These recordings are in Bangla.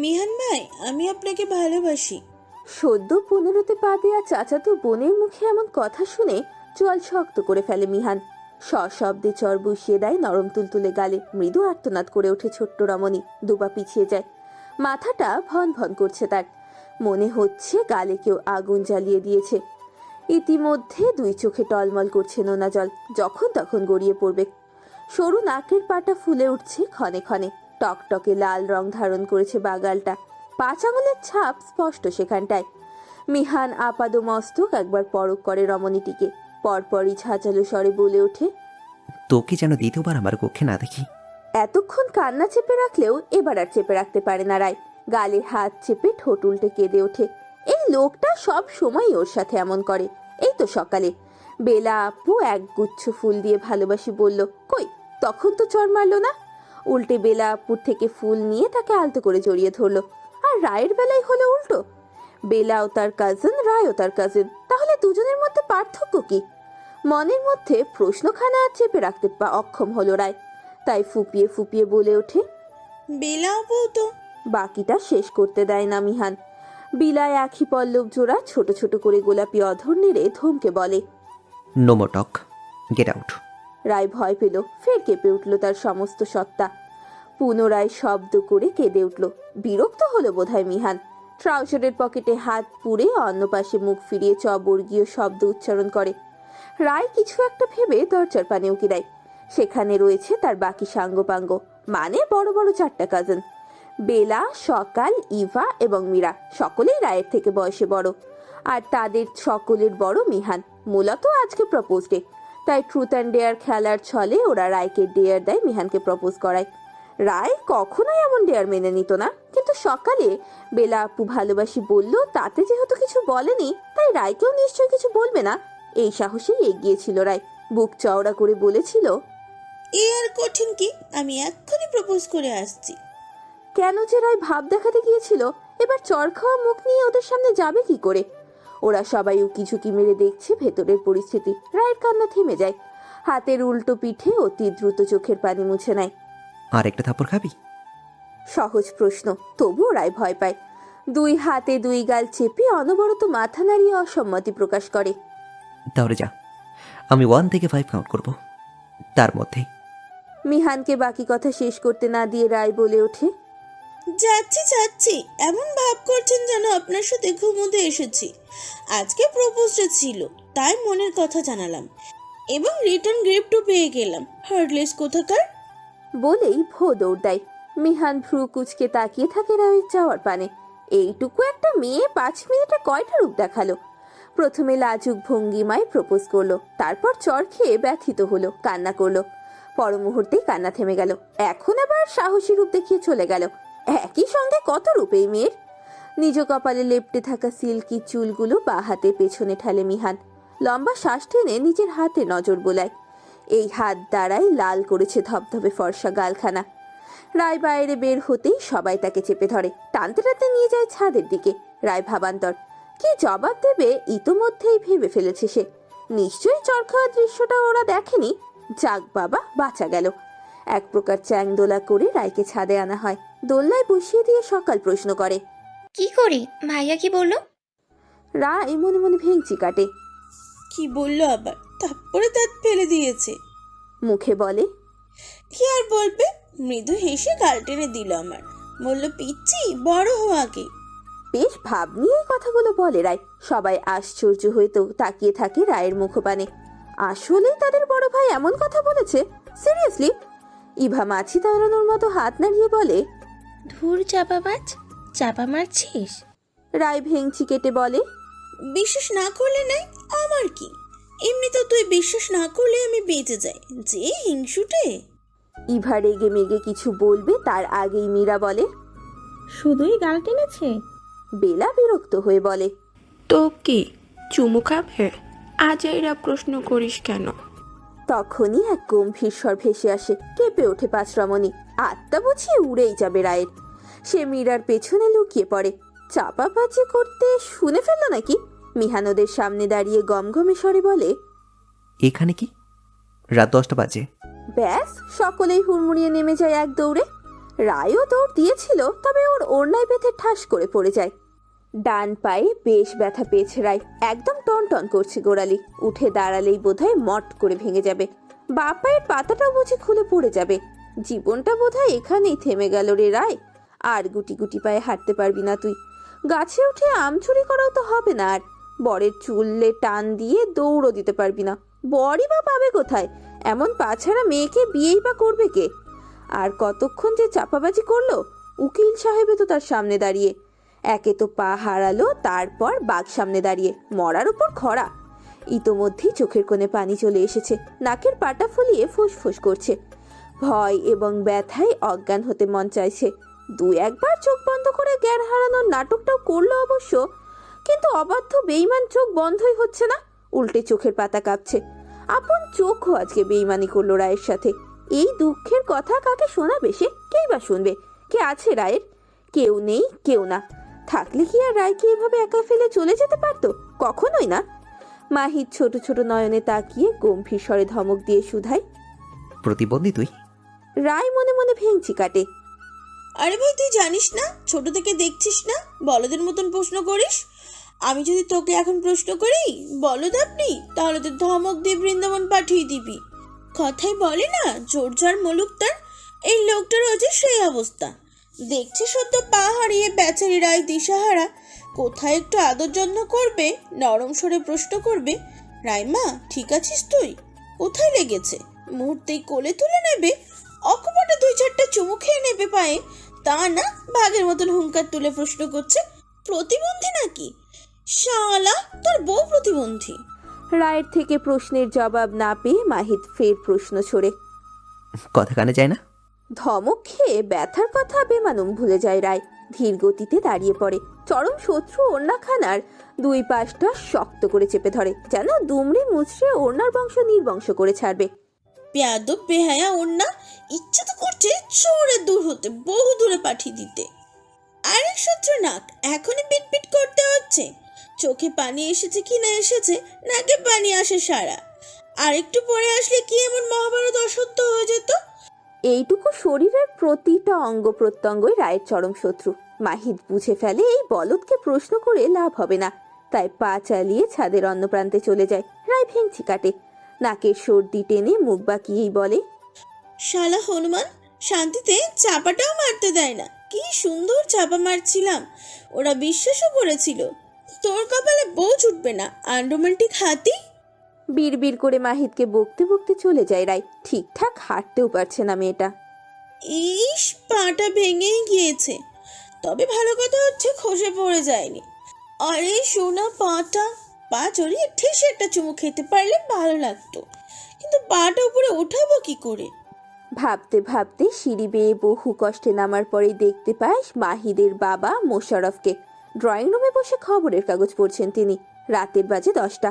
মিহান ভাই, আমি আপনাকে ভালোবাসি। সদ্য 15তে পা দেয়া চাচাতো বোনের মুখে এমন কথা শুনে চোয়াল শক্ত করে ফেলে মিহান। সশব্দে চর বসিয়ে দেয় নরম তুলতুলে গালে। মৃদু আর্তনাদ করে ওঠে ছোট্ট রমণী। দুপা পিছিয়ে যায়। মাথাটা ভন ভন করছে তার। মনে হচ্ছে গালে কেউ আগুন জ্বালিয়ে দিয়েছে। ইতিমধ্যে দুই চোখে টলমল করছে নোনা জল, যখন তখন গড়িয়ে পড়বে। সরু নাকের পাটা ফুলে উঠছে ক্ষণে ক্ষণে। টকটকে লাল রং ধারণ করেছে বাগালটা। 5 আঙুলের ছাপ স্পষ্ট সেখানটায়। মিহান আপাদমস্তক একবার পরক করে রমণীটিকে। পরপরই ঝাঁঝালো স্বরে বলে ওঠে, তোকে যেন দ্বিতীয়বার আমার কক্ষে না দেখি। এতক্ষণ কান্না চেপে রাখলেও এবার আর চেপে রাখতে পারে না রায়। গালে হাত চেপে ঠোঁট উল্টে কেঁদে ওঠে। এই লোকটা সব সময় ওর সাথে এমন করে। এই তো সকালে বেলা আপু এক গুচ্ছ ফুল দিয়ে ভালোবাসি বলল, কই তখন তো চড় মারলো না। উল্টে বেলা আপুর থেকে ফুল নিয়ে তাকে আলতো করে জড়িয়ে ধরলো। আর রায়ের বেলায় হলো উল্টো। বেলাও তার কাজিন, রায়ও তার কাজিন, তাহলে দুজনের মধ্যে পার্থক্য কি? মনের মধ্যে প্রশ্নখানা চেপে রাখতে অক্ষম হলো রায়। তাই ফুপিয়ে ফুপিয়ে বলে ওঠে, বেলা আপু তো। বাকিটা শেষ করতে দেয় না মিহান। বিলায় আখি পল্লব জোড়া ছোট ছোট করে গোলাপি অধর নেড়ে ধমকে বলে, নো মোর টক, গেট আউট। রায় ভয় পেল। ফের কেঁপে উঠল তার সমস্ত সত্তা। পুনরায় শব্দ করে কেঁদে উঠল। বিরক্ত হলো বোধহয় মিহান। ট্রাউজারের পকেটে হাত পুরে অন্য পাশে মুখ ফিরিয়ে চবর্গীয় শব্দ উচ্চারণ করে। রায় কিছু একটা ভেবে দরজার পানে উকি দেয়। সেখানে রয়েছে তার বাকি সাঙ্গপাঙ্গ, মানে বড় বড় 4টা কাজিন। বেলা, সকাল, ইভা এবং মীরা সকলেই রায়ের থেকে বয়সে বড়। আর তাদের সকলের বড় মিহান। মূলত আজকে প্রপোজ ডে, তাই ট্রুথ অ্যান্ড ডেয়ার খেলার ছলে ওরা রায়কে ডেয়ার দেয় মিহানকে প্রপোজ করায়। রায় কখনোই এমন ডেয়ার মেনে নিত না, কিন্তু সকালে বেলা আপু ভালোবাসি বলল, তাতে যেহেতু কিছু বলেনি তাই রায়কেও নিশ্চয়ই কিছু বলবে না। এই সাহসেই এগিয়েছিল রায়। বুক চওড়া করে বলেছিল, এ আর কঠিন কি, আমি এক্ষুনি প্রপোজ করে আসছি। কেন যে রায় ভাব দেখাতে গিয়েছিল, এবার চর খাওয়া মুখ নিয়ে ওদের সামনে যাবে কি করে? ওরা সবাই উকি ঝুঁকি মেরে দেখছে ভেতরের পরিস্থিতি। রায়ের কান্না থেমে যায়। হাতের উল্টো পিঠে অতি দ্রুত চোখের পানি মুছে নেয়। আর একটা থাপ্পড় খাবি? সহজ প্রশ্ন, তবুও রায় ভয় পায়। 2 হাতে 2 গাল চেপে অনবরত মাথা নাড়িয়ে অসম্মতি প্রকাশ করে। তাহলে যা, আমি 1 থেকে 5 কাউন্ট করব, তার মধ্যে। মিহানকে বাকি কথা শেষ করতে না দিয়ে রায় বলে ওঠে, যাচ্ছি যাচ্ছি, এমন ভাব করছেন যেন আপনার সাথে ঘুমোতে এসেছি। আজকে প্রপোজটা ছিল, তাই মনের কথা জানালাম এবং রিটার্ন গিফটও পেয়ে গেলাম। হার্টলেস কোথাকার। বলেই ভো দৌড় দেয়। মিহান ভ্রু কুচকে তাকিয়ে থাকে রায়ের যাওয়ার পানে। এইটুকু একটা মেয়ে 5 মিনিটে কয়টা রূপ দেখালো। প্রথমে লাজুক ভঙ্গিমায় প্রপোজ করলো, তারপর চর খেয়ে ব্যথিত হলো, কান্না করলো। পর মুহূর্তেই কান্না থেমে গেল। এখন আবার সাহসী রূপ দেখিয়ে চলে গেল। একই সঙ্গে কত রূপ এই মেয়ের। নিজ কপালে লেপটে থাকা সিল্কি চুলগুলো বা হাতে পেছনে ঠেলে মিহান। লম্বা শ্বাস টেনে নিজের হাতে নজর বোলায়। এই হাত দ্বারাই লাল করেছে ধবধবে ফর্সা গালখানা। রায় বাইরে বের হতেই সবাই তাকে চেপে ধরে, টানতে টানতে নিয়ে যায় ছাদের দিকে। রায় ভাবান্তর। কি জবাব দেবে ইতোমধ্যেই ভেবে ফেলেছে সে। নিশ্চয়ই চর খাওয়ার দৃশ্যটা ওরা দেখেনি। যাক বাবা, বাঁচা গেল। এক প্রকার চ্যাংদোলা করে রায়কে ছাদে আনা হয়। দোলনায় বসিয়ে দিয়ে সকাল প্রশ্ন করে, কি করি? ভাইয়া কি বললো? রায় মনে মনে ভেঙচি কাটে। কি বললো আবার? তারপরে দাঁত ফেলে দিয়েছে। মুখে বলে, কি আর বলবে? মৃদু হেসে গাল টেনে দিল আমার। বলল, পিচ্ছি বড় হওয়া আগে। বেশ ভাব নিয়ে এই কথাগুলো বলে রায়। সবাই আশ্চর্য হয়ে তো তাকিয়ে থাকে রায়ের মুখপানে। আসলেই তাদের বড় ভাই এমন কথা বলেছে? সিরিয়াসলি? ইভা মাছি তাড়ানোর মতো হাত নাড়িয়ে বলে, ধুর চাপাবাজ, চাপা মারছিস? রায় ভেঙচি কেটে বলে, বিশ্বাস না করলে নাই, আমার কি? এমনি তো তুই বিশ্বাস না করলে আমি বেঁচে যাই। যে হিংসুটে। ইভা রেগে মেগে কিছু বলবে তার আগেই মীরা বলে, শুধুই গাল টেনেছে? বেলা বিরক্ত হয়ে বলে, তো কি চুমু খাবে? আজ এরা প্রশ্ন করিস কেন? তখনই এক গম্ভীর স্বর ভেসে আসে। কেঁপে ওঠে 5 রমণী। আত্মা বুঝিয়ে উড়েই যাবে রায়ের। সে মীরার পেছনে লুকিয়ে পড়ে। চাপাবাজি করতে শুনে ফেললো নাকি? মিহানদের সামনে দাঁড়িয়ে গমগমে স্বরে বলে, এখানে কি? রাত 10টা বাজে। ব্যাস, সকলেই হুড়মুড়িয়ে নেমে যায় এক দৌড়ে। রায়ও দৌড় দিয়েছিল, তবে ওর ওড়নায় বেঁধে ঠাস করে পড়ে যায়। ডান পায়ে বেশ ব্যথা পেয়েছে রায়, একদম টন টন করছে গোড়ালি। উঠে দাঁড়ালেই বোধহয় মট করে ভেঙে যাবে। বাঁ পায়ের পাতাটাও বুঝি খুলে পড়ে যাবে। জীবনটা বোধহয় এখানেই থেমে গেল রে রায়। আর গুটি গুটি পায়ে হাঁটতে পারবি না তুই। গাছে উঠে আম চুরি করাও তো হবে না আর। বরের চুললে টান দিয়ে দৌড়ও দিতে পারবি না। বরই বা পাবে কোথায়? এমন পা ছাড়া মেয়েকে বিয়েই বা করবে কে? আর কতক্ষণ যে চাপাবাজি করলো। উকিল সাহেবে তো তার সামনে দাঁড়িয়ে। একে তো পা হারালো, তারপর বাঘ সামনে দাঁড়িয়ে, মরার উপর খরা। ইতোমধ্যেই চোখের কোণে পানি চলে এসেছে, নাকের পাটা ফুলিয়ে ফুসফুস করছে। ভয় এবং ব্যথায় অজ্ঞান হতে মন চাইছে। দু একবার চোখ বন্ধ করে জ্ঞান হারানোর নাটকটাও করলো অবশ্য, কিন্তু অবাধ্য বেইমান চোখ বন্ধই হচ্ছে না, উল্টে চোখের পাতা কাঁপছে। আপন চোখও আজকে বেইমানি করলো রায়ের সাথে। এই দুঃখের কথা কাকে শোনাবে সে? কেই বা শুনবে? কে আছে রায়ের? কেউ নেই, কেউ না। থাকলে কি আর রায়কে এভাবে একা ফেলে চলে যেতে পারতো? কখনোই না। মাহির ছোট ছোট নয়নে তাকিয়ে গম্ভীর স্বরে ধমক দিয়ে শুধায়। প্রতিবন্ধী তুই? রায় মনে মনে ভেঙচি কাটে। আরে ভাই, তুই জানিস না? ছোট থেকে দেখছিস না বলদের মতন প্রশ্ন করিস। আমি যদি তোকে এখন প্রশ্ন করি বলদ আপনি, তাহলে তো ধমক দিয়ে বৃন্দাবন পাঠিয়ে দিবি। কথাই বলে না, জোর যার মুলুক তার। এই লোকটার হচ্ছে সেই অবস্থা। দেখছি সদ্য পা হারিয়ে বেচারি রায় দিশাহারা। কোথায় একটু আদর যত্ন করবে, নরম সরে প্রশ্ন করবে, রাইমা ঠিক আছিস তুই? কোথায় লেগেছে? মুহূর্তেই কোলে তুলে নেবে, অকপটে দুই চারটা চুমু খেয়ে নেবে পায়ে। তা না, বাঘের মতন হুঙ্কার তুলে প্রশ্ন করছে প্রতিবন্ধী নাকি? শালা, তোর বউ প্রতিবন্ধী? রায়ের থেকে প্রশ্নের জবাব না পেয়ে মাহিদ ফের প্রশ্ন ছড়ে। কথা কানে যায় না? ধমক খেয়ে ব্যথার কথা বেমানুম ভুলে যায় রায়। ধীর গতিতে দাঁড়িয়ে পড়ে। চরম শত্রু ওড়নাখানার দুই পাশটা শক্ত করে চেপে ধরে, যেন দুমড়ে মুচড়ে ওড়নার বংশ নির্বংশ করে ছাড়বে। বেয়াদব বেহায়া ওড়না, ইচ্ছে তো করছে চোরে দূর হতে, বহু দূরে পাঠিয়ে দিতে। আরেক সহ্য নাক এখনই পিটপিট করতে হচ্ছে। চোখে পানি এসেছে কি না এসেছে, নাকে পানি আসে সারা। আর একটু পরে আসলে কি এমন মহাভারত অসত্য হয়ে যেত? এইটুকু শরীরের প্রতিটা অঙ্গ প্রত্যঙ্গই রায়ের চরম শত্রু। মাহিদ বুঝে ফেলে এই বলদকে প্রশ্ন করে লাভ হবে না, তাই পা চালিয়ে ছাদের অন্য প্রান্তে চলে যায়। রায় ভেঙচি কাটে, নাকের সর্দি টেনে মুখ বাঁকিয়েই বলে। শালা হনুমান শান্তিতে চাপাটাও মারতে দেয় না। কি সুন্দর চাপা মারছিলাম, ওরা বিশ্বাসও করেছিল। তোর কপালে বউ ছুটবে না, আনরোমান্টিক হাতি। বিড়বিড় করে মাহিদকে বকতে বকতে চলে যায় রায়। ঠিকঠাক হাঁটতেও পারছে না মেয়েটা। ইস, পাটা ভেঙেই গিয়েছে, তবে ভালো কথা হচ্ছে খসে পড়ে যায়নি। আরে সোনা, পা চড়িয়ে ঠেসে একটা চুমু খেতে পারলে ভালো লাগতো, কিন্তু পাটা উপরে ওঠাবো কি করে? ভাবতে ভাবতে সিঁড়ি বেয়ে বহু কষ্টে নামার পরে দেখতে পায় মাহিদের বাবা মোশাররফকে। ড্রয়িং রুমে বসে খবরের কাগজ পড়ছেন তিনি। রাতের বাজে 10টা।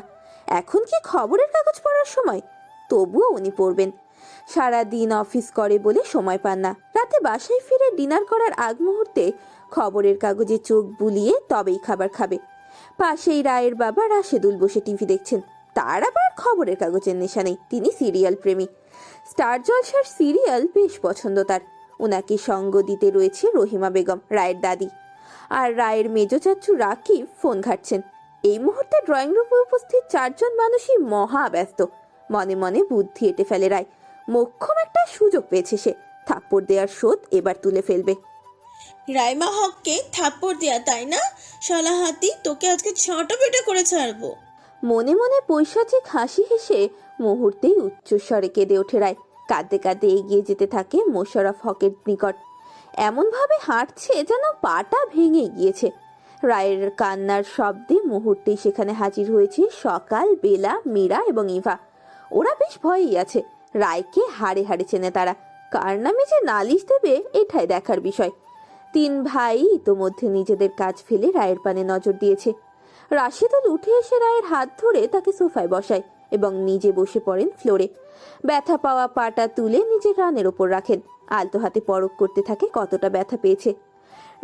এখন কি খবরের কাগজ পড়ার সময়? তবুও উনি পড়বেন। সারা দিন অফিস করে বলে সময় পান না। রাতে বাসায় ফিরে ডিনার করার আগ মুহূর্তে খবরের কাগজে চোখ বুলিয়ে তবেই খাবার খাবে। পাশেই রায়ের বাবা রাশেদুল বসে টিভি দেখছেন। তার আবার খবরের কাগজের নেশা নেই, তিনি সিরিয়াল প্রেমী। স্টার জলসার সিরিয়াল বেশ পছন্দ তার। ওনাকে সঙ্গ দিতে রয়েছে রহিমা বেগম, রায়ের দাদি। আর রায়ের মেজ চাচু রাকিব ফোন ঘাটছেন। এই মুহূর্তে ড্রয়িং রুমে উপস্থিত 4 জন মানুষই মহা ব্যস্ত। মনে মনে বুদ্ধি এঁটে ফেলে রায়। মোক্ষম একটা সুযোগ পেয়েছে সে। থাপ্পড় দেওয়ার শোধ এবার তুলে ফেলবে। রাইমা হককে থাপ্পড় দেয়া, তাই না? শালা হাতি, তোকে আজকে ছাঁটা পেটা করে ছাড়বো। মনে মনে পৈশাচিক হাসি হেসে মুহূর্তেই উচ্চস্বরে কেঁদে ওঠে রায়। কাঁদতে কাঁদতে এগিয়ে যেতে থাকে মোশাররফ হকের নিকট। এমনভাবে হাঁটছে যেন পাটা ভেঙে গিয়েছে। রায়ের কান্নার শব্দে মুহূর্তেই সেখানে হাজির হয়েছে সকাল, বেলা, মীরা এবং ইভা। ওরা বেশ ভয়েই আছে। রায়কে হাড়ে হাড়ে চেনে তারা। কার নামে যে নালিশ দেবে এটাই দেখার বিষয়। 3 ভাই ইতোমধ্যে নিজেদের কাজ ফেলে রায়ের পানে নজর দিয়েছে। রাশেদুল উঠে এসে রায়ের হাত ধরে তাকে সোফায় বসায় এবং নিজে বসে পড়েন ফ্লোরে। ব্যথা পাওয়া পাটা তুলে নিজের রানের ওপর রাখেন। আলতো হাতে পরখ করতে থাকে কতটা ব্যথা পেয়েছে।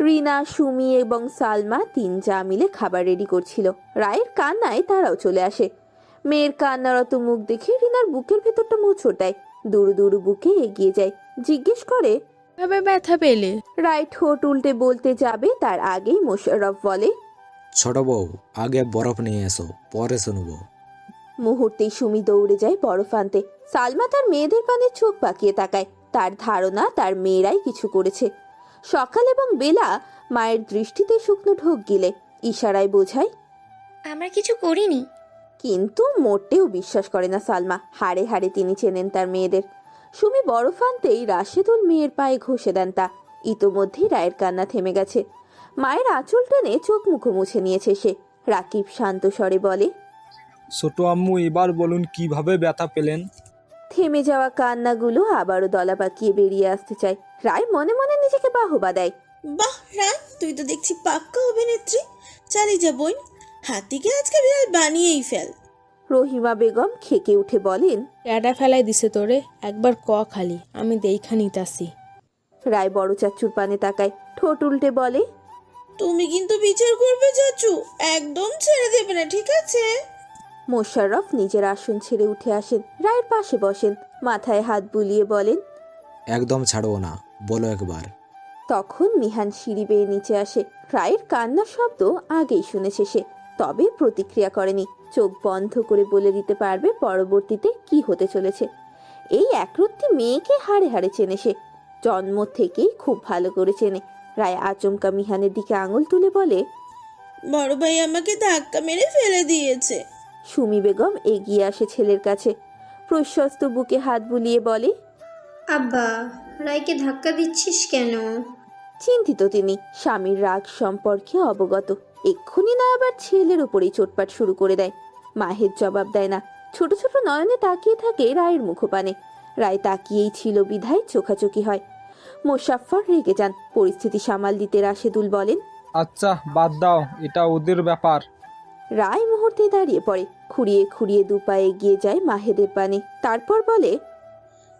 রিনা, সুমি এবং সালমা 3 যা মিলে খাবার রেডি করছিল। রায়ের কান্নায় তারাও চলে আসে। মেয়ের কান্নারত মুখ দেখে রিনার বুকের ভেতরটা মোচড় দেয়। দুরু দুরু বুকে এগিয়ে যায়, জিজ্ঞেস করে, ভাবে ব্যথা পেলে? রায় ঠোঁট উল্টে বলতে যাবে তার আগেই মোশাররফ বলে, ছোট বউ, আগে বরফ নিয়ে এসো, পরে শুনবো। মুহূর্তেই সুমি দৌড়ে যায় বরফ আনতে। সালমা তার মেয়েদের পানে চোখ পাকিয়ে তাকায়। তার ধারণা তার মেয়েরাই কিছু করেছে। সকাল এবং বেলা মায়ের দৃষ্টিতে শুকনো ঢোক গিলে ইশারায় বোঝায়, আমরা কিছু করিনি। কিন্তু মোটেও বিশ্বাস করে না সালমা। হাড়ে হাড়ে তিনি চেনেন তার মেয়েদের। সুমি বরফ আনতেই রাশেদুল মেয়ের পায়ে ঘষে দেন তা। ইতোমধ্যেই রায়ের কান্না থেমে গেছে। মায়ের আঁচল টেনে চোখ মুখো মুছে নিয়েছে সে। রাকিব শান্ত স্বরে বলে, ছোট আম্মু, এবার বলুন কিভাবে ব্যথা পেলেন? থেমে যাওয়া কান্নাগুলো আবারও দলা পাকিয়ে বেরিয়ে আসতে চায়। রায় মনে মনে নিজেকে বাহবা দেয়। বাহ রায়, তুই তো দেখছি পাক্কা অভিনেত্রী। চালিয়ে যা বোন, হাতিকে আজকে বিড়াল বানিয়েই ফেল। রহিমা বেগম খেকে উঠে বলেন, ট্যাডা ফেলাই দিছে তোরে, একবার ক খালি, আমি দেইখা নিতাছি। রায় বড় চাচুর পানে তাকায়, ঠোঁট উল্টে বলে, তুমি কিন্তু বিচার করবে চাচু, একদম ছেড়ে দেবে না, ঠিক আছে? মোশাররফ নিজের আসন ছেড়ে উঠে আসেন, রায়ের পাশে বসেন, মাথায় হাত বুলিয়ে বলেন। একদম ছাড়বো না, বলো একবার। তখন মিহান সিঁড়ি বেয়ে নিচে আসে। রায়ের কান্নার শব্দ আগেই শুনেছে সে, তবে প্রতিক্রিয়া করেনি। চোখ বন্ধ করে বলে দিতে পারবে পরবর্তীতে কি হতে চলেছে। এই একরত্তি মেয়েকে হাড়ে হাড়ে চেনে সে, জন্ম থেকেই খুব ভালো করে চেনে। রায় আচমকা মিহানের দিকে আঙুল তুলে বলে, বড় ভাই আমাকে ধাক্কা মেরে ফেলে দিয়েছে। সুমি বেগম এগিয়ে আসে ছেলের কাছে, প্রশস্ত বুকে হাত বুলিয়ে বলে, আব্বা, রায়কে ধাক্কা দিচ্ছিস কেন? চিন্তিত তিনি, স্বামীর রাগ সম্পর্কে অবগত। এক্ষুনি না আবার ছেলের উপরেই চোটপাট শুরু করে দেয়। মাহের জবাব দেয় না, ছোট ছোট নয়নে তাকিয়ে থাকে রায়ের মুখপানে। রায় তাকিয়েই ছিল বিধায় চোখাচোখি হয়। মোশাফফর রেগে যান। পরিস্থিতি সামাল দিতে রাশেদুল বলেন, আচ্ছা বাদ দাও, এটা ওদের ব্যাপার। রায় মুহূর্তে দাঁড়িয়ে পড়ে, খুঁড়িয়ে খুঁড়িয়ে দুপায়ে এগিয়ে যায় মাহেদের পানে। তারপর বলে,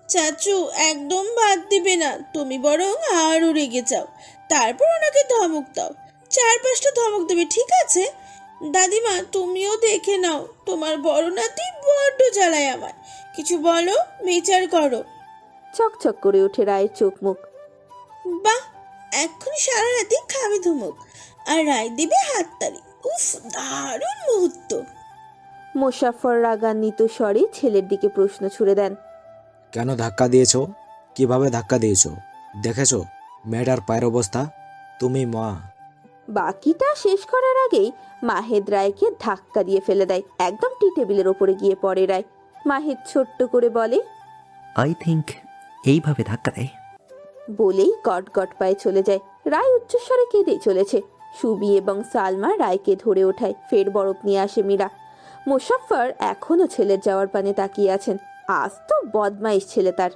চাচু একদম বাদ দিবে না, তুমি বরং আরও রেগে যাও, তারপর ওনাকে ধমক দাও। 4-5টা ধমক দেবে, ঠিক আছে? দাদিমা তুমিও দেখে নাও, তোমার বড় নাতি বড্ড জ্বালায় আমার। কিছু বলো, বিচার করো। চকচক করে ওঠে রায়ের চোখ মুখ। বাহ, এক্ষুনি সারা রাতি খাবে ধমক, আর রায় দিবে হাততালি। উফ, দারুণ মুহূর্ত। মোশাফফর রাগান্বিত স্বরে ছেলের দিকে প্রশ্ন ছুড়ে দেন, কেন ধাক্কা দিয়েছো? কিভাবে ধাক্কা দিয়েছো? দেখেছো মেয়েটার পায়ের অবস্থা? তুমি মা। বাকিটা শেষ করার আগেই মাহেদ রায়কে ধাক্কা দিয়ে ফেলে দেয়। একদম টি টেবিলের ওপরে গিয়ে পড়ে রায়। মাহেদ ছোট্ট করে বলে, আই থিঙ্ক এইভাবে ধাক্কা দেয়। বলেই গট গট পায়ে চলে যায়। রায় উচ্চস্বরে কেঁদে চলেছে। সুবি এবং সালমা রায়কে ধরে ওঠায়। ফের বরফ নিয়ে আসে মীরা। মোশাফফর এখনো ছেলের যাওয়ার পানে তাকিয়ে আছেন। আজ তো বদমাইশ ছেলে তার।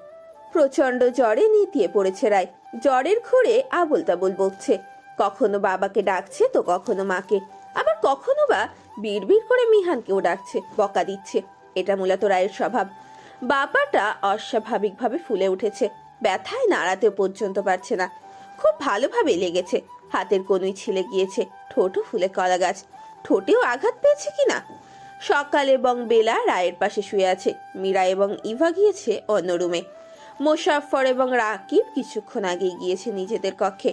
প্রচন্ড জ্বরে নিতিয়ে পড়েছে রায়। জ্বরের ঘোরে আবোল তাবোল বকছে। কখনো বাবাকে ডাকছে তো কখনো মাকে, আবার কখনো বা বিড়বিড় করে মিহানকেও ডাকছে, বকা দিচ্ছে। এটা মূলত রায়ের স্বভাব। বাবাটা অস্বাভাবিকভাবে ফুলে উঠেছে, ব্যথায় নাড়াতে পর্যন্ত পারছে না। খুব ভালোভাবে লেগেছে, হাতের কনুই ছিলে গিয়েছে, ঠোঁটও ফুলে কলা গাছ। ঠোঁটেও আঘাত পেয়েছে কিনা। সকাল এবং বেলা রায়ের পাশে শুয়ে আছে। মীরা এবং ইভা গিয়েছে অন্য রুমে। মোশাফফর এবং রাকিব কিছুক্ষণ আগেই গিয়েছে নিজেদের কক্ষে।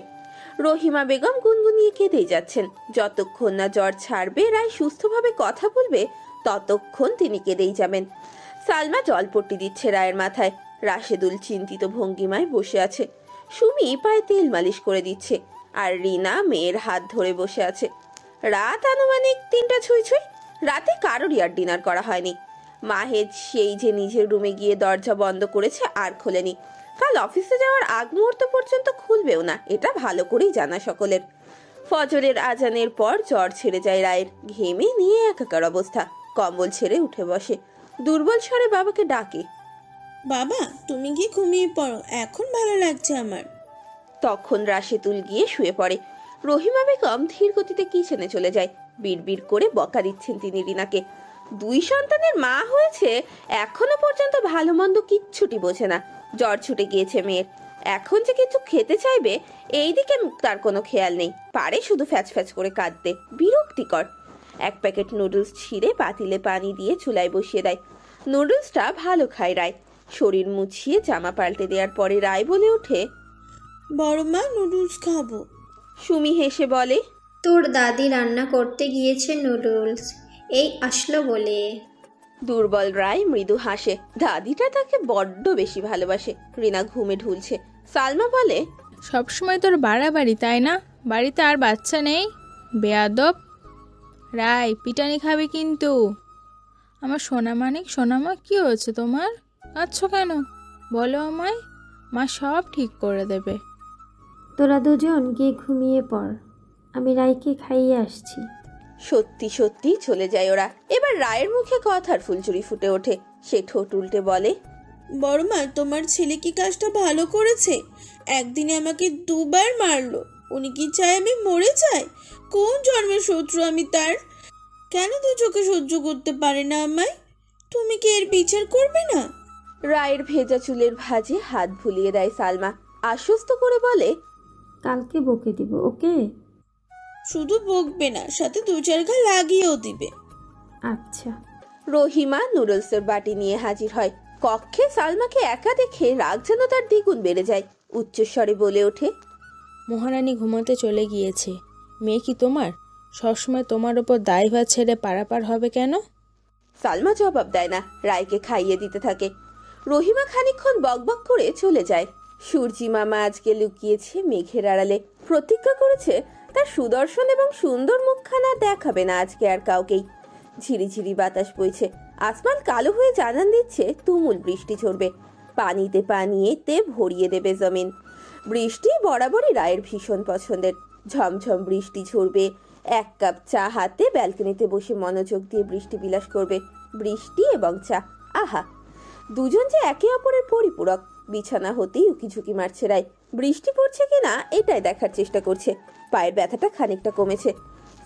রহিমা বেগম গুনগুনিয়ে কেঁদেই যাচ্ছেন। যতক্ষণ না জ্বর ছাড়বে, রায় সুস্থভাবে কথা বলবে, ততক্ষণ তিনি কেঁদেই যাবেন। সালমা জলপট্টি দিচ্ছে রায়ের মাথায়। রাশেদুল চিন্তিত ভঙ্গিমায় বসে আছে। সুমি পায়ে তেল মালিশ করে দিচ্ছে, আর রিনা মেয়ের হাত ধরে বসে আছে। রাত আনুমানিক 3টা ছুঁই ছুঁই। রাতে কারোরই আর ডিনার করা হয়নি। মাহেদ সেই যে নিজের রুমে গিয়ে দরজা বন্ধ করেছে আর খোলেনি। কাল অফিসে যাওয়ার আগ মুহূর্ত পর্যন্ত খুলবেও না, এটা ভালো করেই জানা সকলের। ফজরের আজানের পর জ্বর ছেড়ে যায় রায়ের। ঘেমে নিয়ে একাকার অবস্থা। কম্বল ছেড়ে উঠে বসে, দুর্বল স্বরে বাবাকে ডাকে, বাবা তুমি কি ঘুমিয়ে পড়ো, এখন ভালো লাগছে আমার। তখন রাশেদুল গিয়ে শুয়ে পড়ে। রহিমা বেগম ধীর গতিতে কিচেনে চলে যায়। বিড়বিড় করে বকা দিচ্ছেন তিনি রিনাকে। 2 সন্তানের মা হয়েছে, এখনো পর্যন্ত ভালো মন্দ কিচ্ছুটি বোঝে না। জ্বর ছুটে গিয়েছে মেয়ের, এখন যে কিছু খেতে চাইবে এই দিকে তার কোনো খেয়াল নেই। পারে শুধু ফ্যাচ ফ্যাচ করে কাঁদতে, বিরক্তিকর। 1 প্যাকেট নুডলস ছিঁড়ে পাতিলে পানি দিয়ে চুলায় বসিয়ে দেয়। নুডলসটা ভালো খায় রায়। শরীর মুছিয়ে জামা পাল্টে দেওয়ার পরে রায় বলে ওঠে, বড় মা, নুডলস খাবো। সুমি হেসে বলে, তোর দাদি রান্না করতে গিয়েছে নুডলস, এই আসলো বলে। দুর্বল রায় মৃদু হাসে। দাদিটা তাকে বড্ড বেশি ভালোবাসে। রিনা ঘুমে ঢুলছে। সালমা বলে, সবসময় তোর বাড়াবাড়ি, তাই না? বাড়িতে আর বাচ্চা নেই? বেয়াদব। রাই, পিটানি খাবে কিন্তু। আমার সোনা মানিক, সোনামা, কি হয়েছে তোমার? কাঁদছো কেন? বলো আমায়, মা সব ঠিক করে দেবে। তোরা দুজন গিয়ে ঘুমিয়ে পড়, আমি রাইকে খাইয়ে আসছি। সত্যি সত্যি চলে যায় ওরা। এবার রায়ের মুখে কথার ফুলচুরি ফুটে ওঠে। সে ঠোঁট উল্টে বলে, বড় মা, তোমার ছেলে কি কাজটা ভালো করেছে? একদিনে আমাকে 2বার মারলো। উনি কি চায় আমি মরে যাই? কোন জন্মের শত্রু আমি তার? কেন দু চোখে সহ্য করতে পারে না আমায়? তুমি কি এর বিচার করবে না? রায়ের ভেজা চুলের ভাঁজে হাত ভুলিয়ে দেয় সালমা। আশ্বস্ত করে বলে, কালকে বকে দিব, ওকে? শুধু বকবে না, সাথে 2-4 ঘা লাগিয়েও দিবে। আচ্ছা। রহিমা নুডলসের বাটি নিয়ে হাজির হয়। কক্ষে সালমাকে একা দেখে রাগ যেন তার দ্বিগুণ বেড়ে যায়। উচ্চস্বরে বলে ওঠে, মহারানী ঘুমাতে চলে গিয়েছে। মেয়ে কি তোমার? সবসময় তোমার ওপর দায়ভার ছেড়ে পারাপার হবে কেন? সালমা জবাব দেয় না, রায়কে খাইয়ে দিতে থাকে। রহিমা খানিকক্ষণ বকবক করে চলে যায়। সূর্যি মামা আজকে লুকিয়েছে মেঘের আড়ালে। প্রতিজ্ঞা করেছে তার সুদর্শন এবং সুন্দর মুখখানা দেখাবে না আজকে আর কাউকেই। ঝিরিঝিরি বাতাস বইছে। আসমান কালো হয়ে জানান দিচ্ছে তুমুল বৃষ্টি ঝরবে। পানিতে পানিতে ভরিয়ে দেবে জমিন। বৃষ্টি বরাবরই রায়ের ভীষণ পছন্দের। ঝমঝম বৃষ্টি ঝরবে। 1 কাপ চা হাতে ব্যালকনিতে বসে মনোযোগ দিয়ে বৃষ্টি বিলাস করবে। বৃষ্টি এবং চা, আহা, দুজন যে একে অপরের পরিপূরক। বিছানা হতেই উকিঝুঁকি মারছে রায়। বৃষ্টি পড়ছে কিনা এটাই দেখার চেষ্টা করছে। পায়ের ব্যথাটা খানিকটা কমেছে।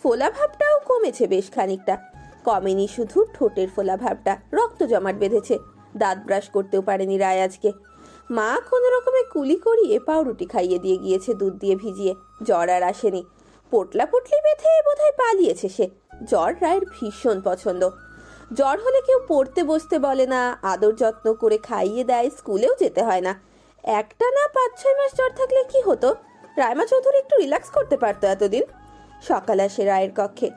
ফোলা ভাবটাও কমেছে বেশ খানিকটা। কমেনি শুধু ঠোঁটের ফোলা ভাবটা, রক্ত জমাট বেঁধেছে। দাঁত ব্রাশ করতেও পারেনি রায় আজকে। মা কোনো রকমে কুলি করিয়ে পাউরুটি খাইয়ে দিয়ে গিয়েছে দুধ দিয়ে ভিজিয়ে। জ্বর আর আসেনি। পোটলা পুটলি বেঁধে বোধহয় পালিয়েছে সে। জ্বর রায়ের ভীষণ পছন্দ। জ্বর হলে কেউ পড়তে বসতে বলে না, আদর যত্ন করে খাইয়ে দেয়, স্কুলেও যেতে হয় না। একটা না 5-6 মাস জ্বর থাকলে কি হতো? রায়মা চৌধুরী একটু রিল্যাক্স করতে পারতো এতদিন। সকাল আসে রায়ের কক্ষে।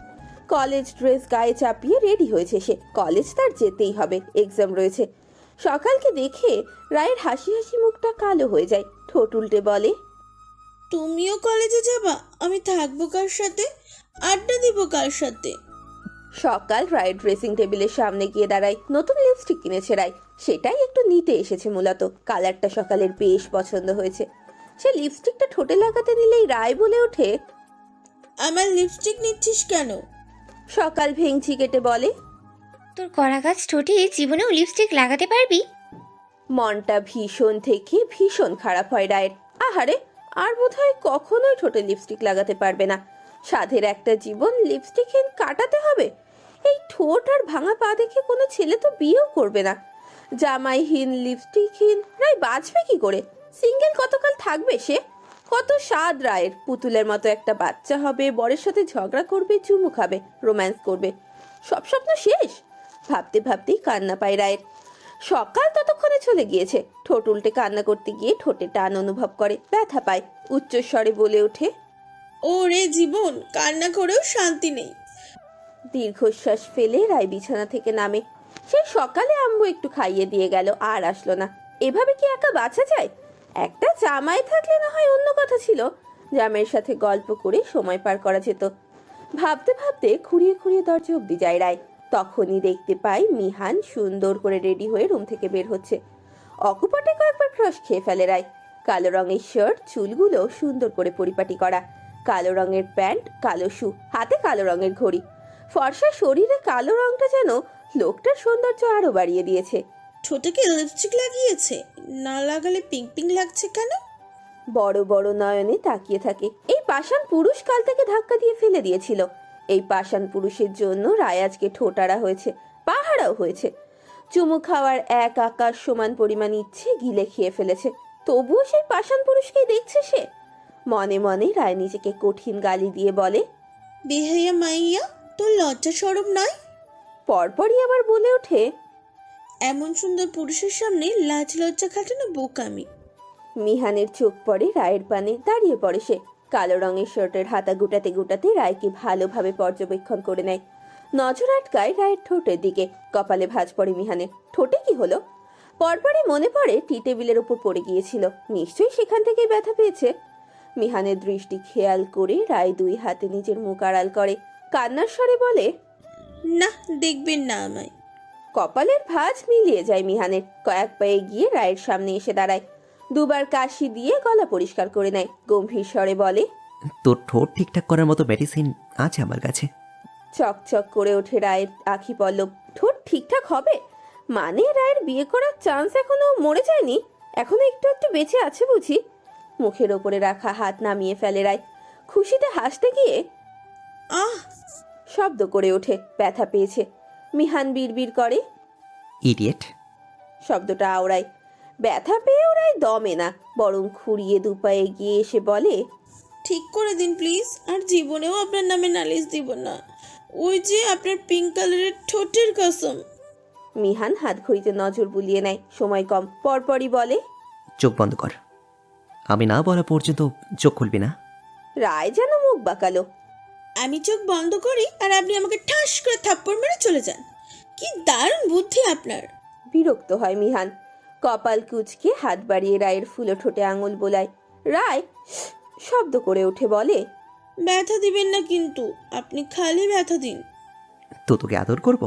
কলেজ ড্রেস গায়ে চাপিয়ে রেডি হয়েছে সে। কলেজ তার যেতেই হবে, এক্সাম রয়েছে। সকালকে দেখে রায়ের হাসি হাসি মুখটা কালো হয়ে যায়। ঠোঁট উল্টে বলে, তুমিও কলেজে যাবা? আমি থাকবো কার সাথে? আড্ডা দিব কার সাথে? সকাল রায়ের ড্রেসিং টেবিলের সামনে গিয়ে দাঁড়ায়। নতুন লিপস্টিক কিনেছে রায়, সেটাই একটু নিতে এসেছে মূলত। কালারটা সকালের বেশ পছন্দ হয়েছে। সে লিপস্টিকটা ঠোঁটে লাগাতে নিলেই রায় বলে ওঠে, আমার লিপস্টিক নিচ্ছিস কেন? সকাল ভেঙচি কেটে বলে, তোর কড়া গাছ ঠোঁটে জীবনেও লিপস্টিক লাগাতে পারবি? মনটা ভীষণ থেকে ভীষণ খারাপ হয় রায়ের। আহারে, আর বোধহয় কখনোই ঠোঁটে লিপস্টিক লাগাতে পারবে না। সাধের একটা জীবন লিপস্টিকহীন কাটাতে হবে। এই ঠোঁট আর ভাঙা পা দেখে কোনো ছেলে তো বিয়েও করবে না। জামাইহীন লিপস্টিকহীন রায় বাঁচবে কি করে? সিঙ্গেল কতকাল থাকবে সে? কত স্বাদ রায়ের। পুতুলের মতো একটা বাচ্চা হবে, বরের সাথে ঝগড়া করবে, চুমু খাবে, রোম্যান্স করবে। সব স্বপ্ন শেষ। ভাবতে ভাবতেই কান্না পায় রায়ের। সকাল ততক্ষণে চলে গিয়েছে। ঠোঁট উল্টে কান্না করতে গিয়ে ঠোঁটে টান অনুভব করে, ব্যথা পায়। উচ্চস্বরে বলে ওঠে, ওরে জীবন, কান্না করেও শান্তি নেই। দীর্ঘশ্বাস ফেলে রায় বিছানা থেকে নামে। সেই সকালে আম্মু একটু খাইয়ে দিয়ে গেল, আর আসলো না। এভাবে কি একা বাঁচা যায়? একটা জামাই থাকলে না হয় অন্য কথা ছিল। জামাইয়ের সাথে গল্প করে সময় পার করা যেত। ভাবতে ভাবতে খুঁড়িয়ে খুঁড়িয়ে দরজা অব্দি যায় রায়। তখনই দেখতে পাই মিহান সুন্দর করে রেডি হয়ে রুম থেকে বের হচ্ছে। অকুপাটে কয়েকবার ক্রস খেয়ে ফেলে রায়। কালো রঙের শার্ট, চুলগুলো সুন্দর করে পরিপাটি করা, কালো রঙের প্যান্ট, কালো শু, হাতে কালো রঙের ঘড়ি। ফর্সা শরীরে কালো রংটা যেন লোকটার সৌন্দর্য আরো বাড়িয়ে দিয়েছে। ঠোঁটে কি লিপস্টিক লাগিয়েছে? না লাগালে পিঙ্ক পিঙ্ক লাগছে কেন? বড় বড় নয়নে তাকিয়ে থাকে। এই পাষাণ পুরুষ কাল থেকে ধাক্কা দিয়ে ফেলে দিয়েছিল। এই পাষাণ পুরুষের জন্য রায় আজকে ঠোঁটারা হয়েছে, পাহাড়াও হয়েছে। চুমু খাওয়ার এক আকাশ সমান পরিমাণ ইচ্ছে গিলে খেয়ে ফেলেছে। তবুও সেই পাষাণ পুরুষকেই দেখছে সে। মনে মনে রায় নিজেকে কঠিন গালি দিয়ে বলে, বেহাইয়া মাইয়া, তোর লজ্জা শরম নয়? পরপরই আবার বলে ওঠে, এমন সুন্দর পুরুষের সামনে লাজ লজ্জা খাটানো বোকামি। মিহানের চোখ পড়ে রায়ের পানে, দাঁড়িয়ে পড়ে সে। কালো রঙের শার্টের হাতা গুটাতে গুটাতে রায়কে ভালোভাবে পর্যবেক্ষণ করে নেয়। নজর আটকায় রায়ের ঠোঁটের দিকে। কপালে ভাঁজ পড়ে মিহানের। ঠোঁটে কি হলো? পরপরই মনে পড়ে টি টেবিলের উপর পড়ে গিয়েছিল, নিশ্চয়ই সেখান থেকেই ব্যথা পেয়েছে। মিহানের দৃষ্টি খেয়াল করে রায় দুই হাতে নিজের মুখ আড়াল করে, কান্নার স্বরে বলে, না, দেখবেন না আমায়। কপালের ভাঁজ মিলিয়ে যায় মিহানের। কয়েক পায়ে গিয়ে রায়ের সামনে এসে দাঁড়ায়, দুবার কাশি দিয়ে গলা পরিষ্কার করে নেয়, গম্ভীর স্বরে বলে, তোর ঠোঁট ঠিকঠাক করার মতো মেডিসিন আছে আমার কাছে। চকচক করে ওঠে রায়ের আখি পল্লব। ঠোঁট ঠিকঠাক হবে মানে রায়ের বিয়ে করার চান্স এখনো মরে যায়নি, এখনো একটু একটু বেঁচে আছে বুঝি। মুখের ওপরে রাখা হাত নামিয়ে ফেলে রায়, খুশিতে হাসতে গিয়ে আহ শব্দ করে ওঠে, ব্যথা পেয়েছে। মিহান বিড়বিড় করে, ইডিয়েট। শব্দটা আওড়ায়। ব্যথা পেয়ে ওরাই দমে না, বরং খুঁড়িয়ে দুপায়ে গিয়ে এসে বলে, ঠিক করে দিন প্লিজ, আর জীবনেও আপনার নামে নালিশ দিব না। ওই যে আপনার পিঙ্ক কালারের ঠোঁটের কসম। মিহান হাত ঘড়িতে নজর বুলিয়ে নেয়, সময় কম। পরপরই বলে, চোখ বন্ধ কর। আমি না বলা পর্যন্ত চোখ খুলবি না। রায় যেন মুখ বাঁকালো। আমি চোখ বন্ধ করি আর আপনি আমাকে ঠাস করে থাপ্পড় মেরে চলে যান। কি দারুণ বুদ্ধি আপনার। বিরক্ত হয় মিহান। কপাল কুঁচকে হাত বাড়িয়ে রায়ের ফুলো ঠোঁটে আঙুল বোলায়। রায় শব্দ করে উঠে বলে, ব্যথা দিবেন না কিন্তু, আপনি খালি ব্যথা দিন। তো তোকে আদর করব?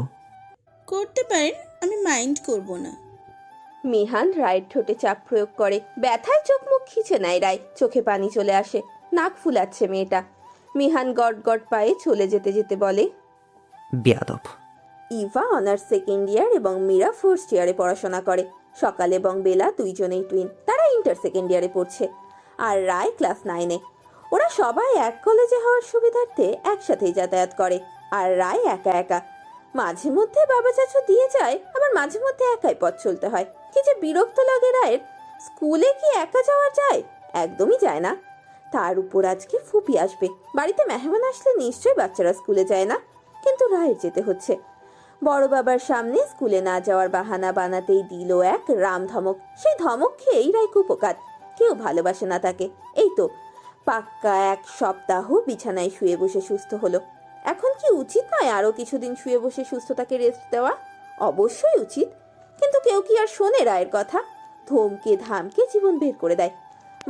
করতে পারেন, আমি মাইন্ড করব না। মিহান রায়ের ঠোঁটে চাপ প্রয়োগ করে। ব্যথায় চোখ মুখ খিচে নেয় রায়, চোখে পানি চলে আসে, নাক ফুলাচ্ছে মেয়েটা। মিহান গট গট পায়ে চলে যেতে যেতে বলে, বেয়াদব। ইভা অনার্স সেকেন্ড ইয়ার এবং মীরা ফার্স্ট ইয়ারে পড়াশোনা করে। সকাল এবং বেলা দুইজনেই টুইন, তারা ইন্টার সেকেন্ড ইয়ারে পড়ছে, আর রায় ক্লাস 9-এ। ওরা সবাই এক কলেজে হওয়ার সুবিধার্থে একসাথেই যাতায়াত করে, আর রায় একা একা। মাঝে মধ্যে বাবা চাচু দিয়ে যায়, আবার মাঝে মধ্যে একাই পথ চলতে হয়। কি যে বিরক্ত লাগে রায়ের। স্কুলে কি একা যাওয়া যায়? একদমই যায় না। তার উপর আজকে ফুপি আসবে, বাড়িতে মেহমান আসলে নিশ্চয়ই বাচ্চারা স্কুলে যায় না, কিন্তু রায়ের যেতে হচ্ছে। বড় বাবার সামনে স্কুলে না যাওয়ার বাহানা বানাতেই দিল এক রাম ধমক। সেই ধমক খেয়েই রায় কুপোকাত। কেউ ভালোবাসে না তাকে। এই তো পাক্কা 1 সপ্তাহ বিছানায় শুয়ে বসে সুস্থ হলো। এখন কি উচিত নয় আরো কিছুদিন শুয়ে বসে সুস্থতাকে রেস্ট দেওয়া? অবশ্যই উচিত, কিন্তু কেউ কি আর শোনে রায়ের কথা? ধমকে ধামকে জীবন বের করে দেয়।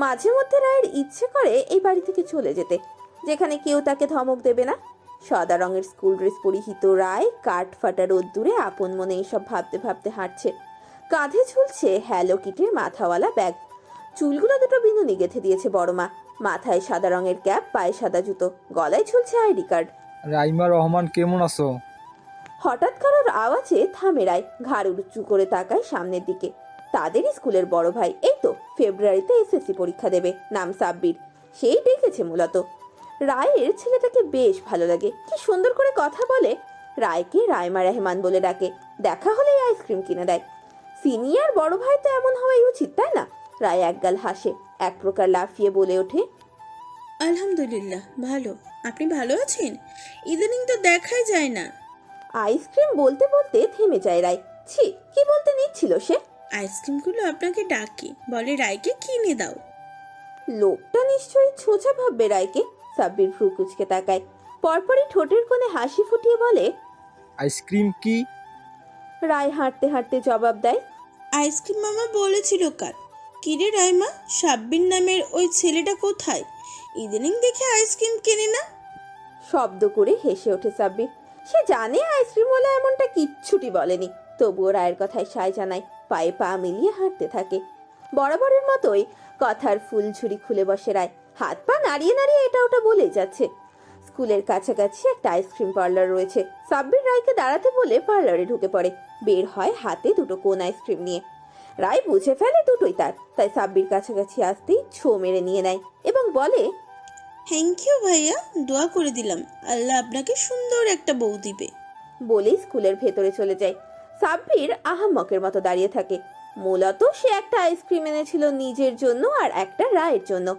মাঝে মধ্যে রায়ের ইচ্ছে করে এই বাড়ি থেকে চলে যেতে, যেখানে কেউ তাকে ধমক দেবে না। সাদা রঙের স্কুল ড্রেস পরিহিত রায় কাঠ ফাটা রোদ্দুরে আপন মনে এসব ভাবতে ভাবতে হাঁটছে। কাঁধে ঝুলছে হ্যালো কিটের মাথাওয়ালা ব্যাগ। চুলগুলো দুটো বিনুনি গেঁথে দিয়েছে বড় মা। মাথায় সাদা রঙের ক্যাপ, পায়ে সাদা জুতো, গলায় ঝুলছে আইডি কার্ড। রাইমা রহমান কেমন আছো? হঠাৎ কারোর আওয়াজে থামে রায়, ঘাড় উঁচু করে তাকায় সামনের দিকে। তাদেরই স্কুলের বড় ভাই, এই তো ফেব্রুয়ারিতে এসএসসি পরীক্ষা দেবে, নাম সাব্বির। সেই ডেকেছে মূলত। রায়ের ছেলেটাকে বেশ ভালো লাগে, কি সুন্দর করে কথা বলে। রায়কে রাইমা রহমান বলে ডাকে, দেখা হলেই আইসক্রিম কিনে দেয়। সিনিয়র বড় ভাই তো এমন হওয়াই উচিত, তাই না? রায় একগাল হাসে, এক প্রকার লাফিয়ে বলে ওঠে, আলহামদুলিল্লাহ ভালো। আপনি ভালো আছেন? ইদানিং তো দেখাই যায় না। আইসক্রিম বলতে বলতে থেমে যায় রায়। ছি, কি বলতে নিচ্ছিল সে? আইসক্রিমগুলো আপনাকে ডাকে, বলে রায়কে কিনে দাও। লোকটা নিশ্চয়ই ছোঁচা ভাববে রায়কে। সাব্বির ভ্রু কুচকে তাকায়, পরপরই ঠোঁটের কোণে হাসি ফুটিয়ে বলে, আইসক্রিম কি? রায় হাঁটতে হাঁটতে জবাব দেয়, আইসক্রিম মামা বলেছিল কাল। কিরে রাইমা, সাব্বির নামের ওই ছেলেটা কোথায়? ইদানিং দেখে আইসক্রিম কেনে না। শব্দ করে হেসে ওঠে সাব্বির। সে জানে আইসক্রিম ওলা এমনটা কিচ্ছুটি বলেনি, তবুও রায়ের কথায় সায় জানায়। পায়ে পা মিলিয়ে হাঁটতে থাকে। বরাবরের মতোই কথার ফুলঝুরি খুলে বসে রায়, হাত পা নাড়িয়ে নাড়িয়ে এটা ওটা বলেই যাচ্ছে। স্কুলের কাছাকাছি একটা আইসক্রিম পার্লার রয়েছে। সাব্বির রায়কে দাঁড়াতে বলে পার্লারে ঢুকে পড়ে। বের হয় হাতে দুটো কোন আইসক্রিম নিয়ে। রায় বুঝে ফেলে দুটোই তার, তাই সাব্বির কাছাকাছি আসতেই ছো মেরে নিয়ে নেয় এবং বলে, থ্যাংক ইউ ভাইয়া, দোয়া করে দিলাম আল্লাহ আপনাকে সুন্দর একটা বউ দিবে। বলেই স্কুলের ভেতরে চলে যায়। সাব্বির আহাম্মকের মতো দাঁড়িয়ে থাকে। মূলত সে একটা আইসক্রিম এনেছিল নিজের জন্য আর একটা রায়ের জন্য।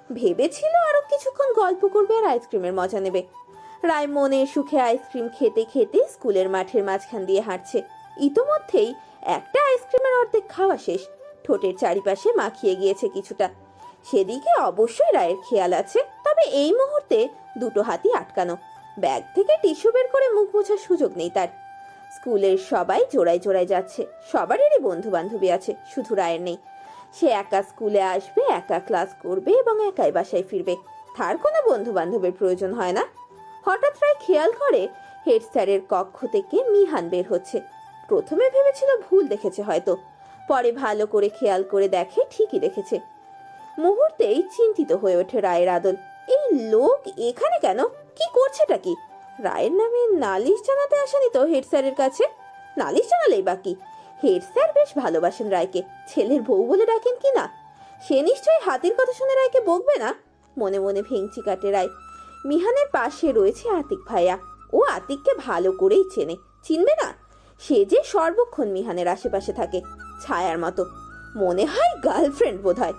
ভেবেছিল আরো কিছুক্ষণ গল্প করবে আর আইসক্রিমের মজা নেবে। রায় মনের সুখে আইসক্রিম খেতে খেতে স্কুলের মাঠের মাঝখান দিয়ে হাঁটছে। ইতোমধ্যেই একটা আইসক্রিমের অর্ধেক খাওয়া শেষ। ঠোঁটের চারিপাশে মাখিয়ে গিয়েছে কিছুটা। সেদিকে অবশ্যই রায়ের খেয়াল আছে, তবে এই মুহূর্তে দুটো হাতই আটকানো। ব্যাগ থেকে টিস্যু বের করে মুখ মোছার সুযোগ নেই তার। স্কুলের সবাই জোড়ায় জোড়ায় যাচ্ছে, সবারই বন্ধু বান্ধবী আছে, শুধু রায়ের নেই। সে একা স্কুলে আসবে, একা ক্লাস করবে এবং একাই বাসায় ফিরবে। তার কোনো বন্ধু বান্ধবের প্রয়োজন হয় না। হঠাৎ রায় খেয়াল করে হেড স্যারের কক্ষ থেকে মিহান বের হচ্ছে। প্রথমে ভেবেছিল ভুল দেখেছে হয়তো, পরে ভালো করে খেয়াল করে দেখে ঠিকই দেখেছে। মুহূর্তেই চিন্তিত হয়ে ওঠে রায়ের আদল। এই লোক এখানে কেন? কি করছেটা কি? রায়ের নামে নালিশ জানাতে আসেনি তো হেড স্যারের কাছে? নালিশ জানালেই বাকি। হেড স্যার বেশ ভালোবাসেন রায়কে, ছেলের বউ বলে ডাকেন কি না। সে নিশ্চয়ই হাতির কথা শুনে রায়কে বকবে না। মনে মনে ভেঙচি কাটে রায়। মিহানের পাশে রয়েছে আতিক ভাইয়া। ও আতিককে ভালো করেই চেনে, চিনবে না? সে যে সর্বক্ষণ মিহানের আশেপাশে থাকে, ছায়ার মতো। মনে হয় গার্লফ্রেন্ড বোধহয়।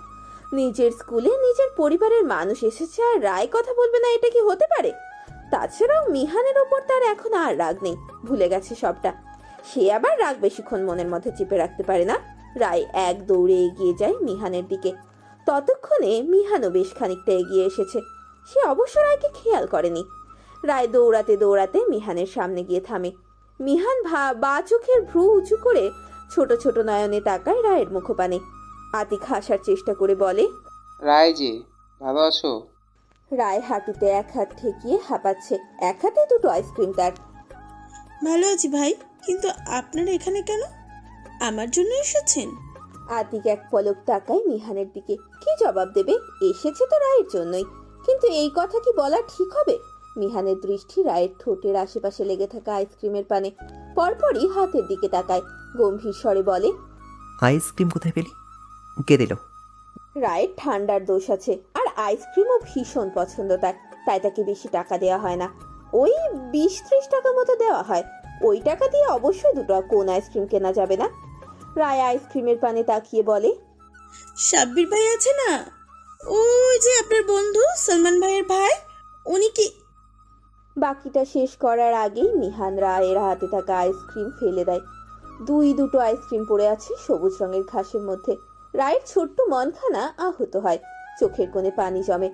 নিজের স্কুলে নিজের পরিবারের মানুষ এসেছে আর রায় কথা বলবে না, এটা কি হতে পারে? তাছাড়াও মিহানের ওপর তার এখন আর রাগ নেই, ভুলে গেছে সবটা। সে আবার রাগ বেশিক্ষণ মনের মধ্যে চেপে রাখতে পারে না। রায় এক দৌড়ে এগিয়ে যায় মিহানের দিকে। ততক্ষণে মিহানও বেশ খানিকটা এগিয়ে এসেছে। সে অবশ্য রায়কে খেয়াল করেনি। রায় দৌড়াতে দৌড়াতে মিহানের সামনে গিয়ে থামে। মিহান বা চোখের ভ্রু উঁচু করে ছোট ছোট নয়নে তাকায় রায়ের মুখপানে। আতিক হাসার চেষ্টা করে বলে, রায় যে, ভালো আছো? রায় হাঁটুতে এক হাত ঠেকিয়ে হাঁপাচ্ছে, এক হাতে দুটো আইসক্রিম তার। ভালো আছি ভাই, কিন্তু আপনারা এখানে কেন? আমার জন্য এসেছেন? আতিক এক পলক তাকায় মিহানের দিকে। কি জবাব দেবে? এসেছে তো রায়ের জন্যই, কিন্তু এই কথা কি বলা ঠিক হবে? মিহানের দৃষ্টি রায়ের ঠোঁটের আশেপাশে লেগে থাকা আইসক্রিমের পানে। পরপরই হাতের দিকে তাকায়, গম্ভীর স্বরে বলে, আইসক্রিম কোথায় পেলি? কে দিল? রায়ের ঠান্ডার দোষ আছে, আর আইসক্রিমও ভীষণ পছন্দ তার, তাই তাকে বেশি টাকা দেওয়া হয় না। ওই 20-30 টাকা মতো দেওয়া হয়। ওই টাকা দিয়ে অবশ্যই দুটো কোন আইসক্রিম কেনা যাবে না। রায় আইসক্রিমের পানে তাকিয়ে বলে, সাব্বির ভাই আছে না, ওই যে আপনার বন্ধু সালমান ভাইয়ের ভাই, উনি কি? বাকিটা শেষ করার আগেই মিহান রায়ের হাতে থাকা আইসক্রিম ফেলে দেয়। দুটো আইসক্রিম পড়ে আছে সবুজ রঙের ঘাসের মধ্যে। রায়ের ছোট্ট মনখানা আহত হয়, চোখের কোণে পানি জমে।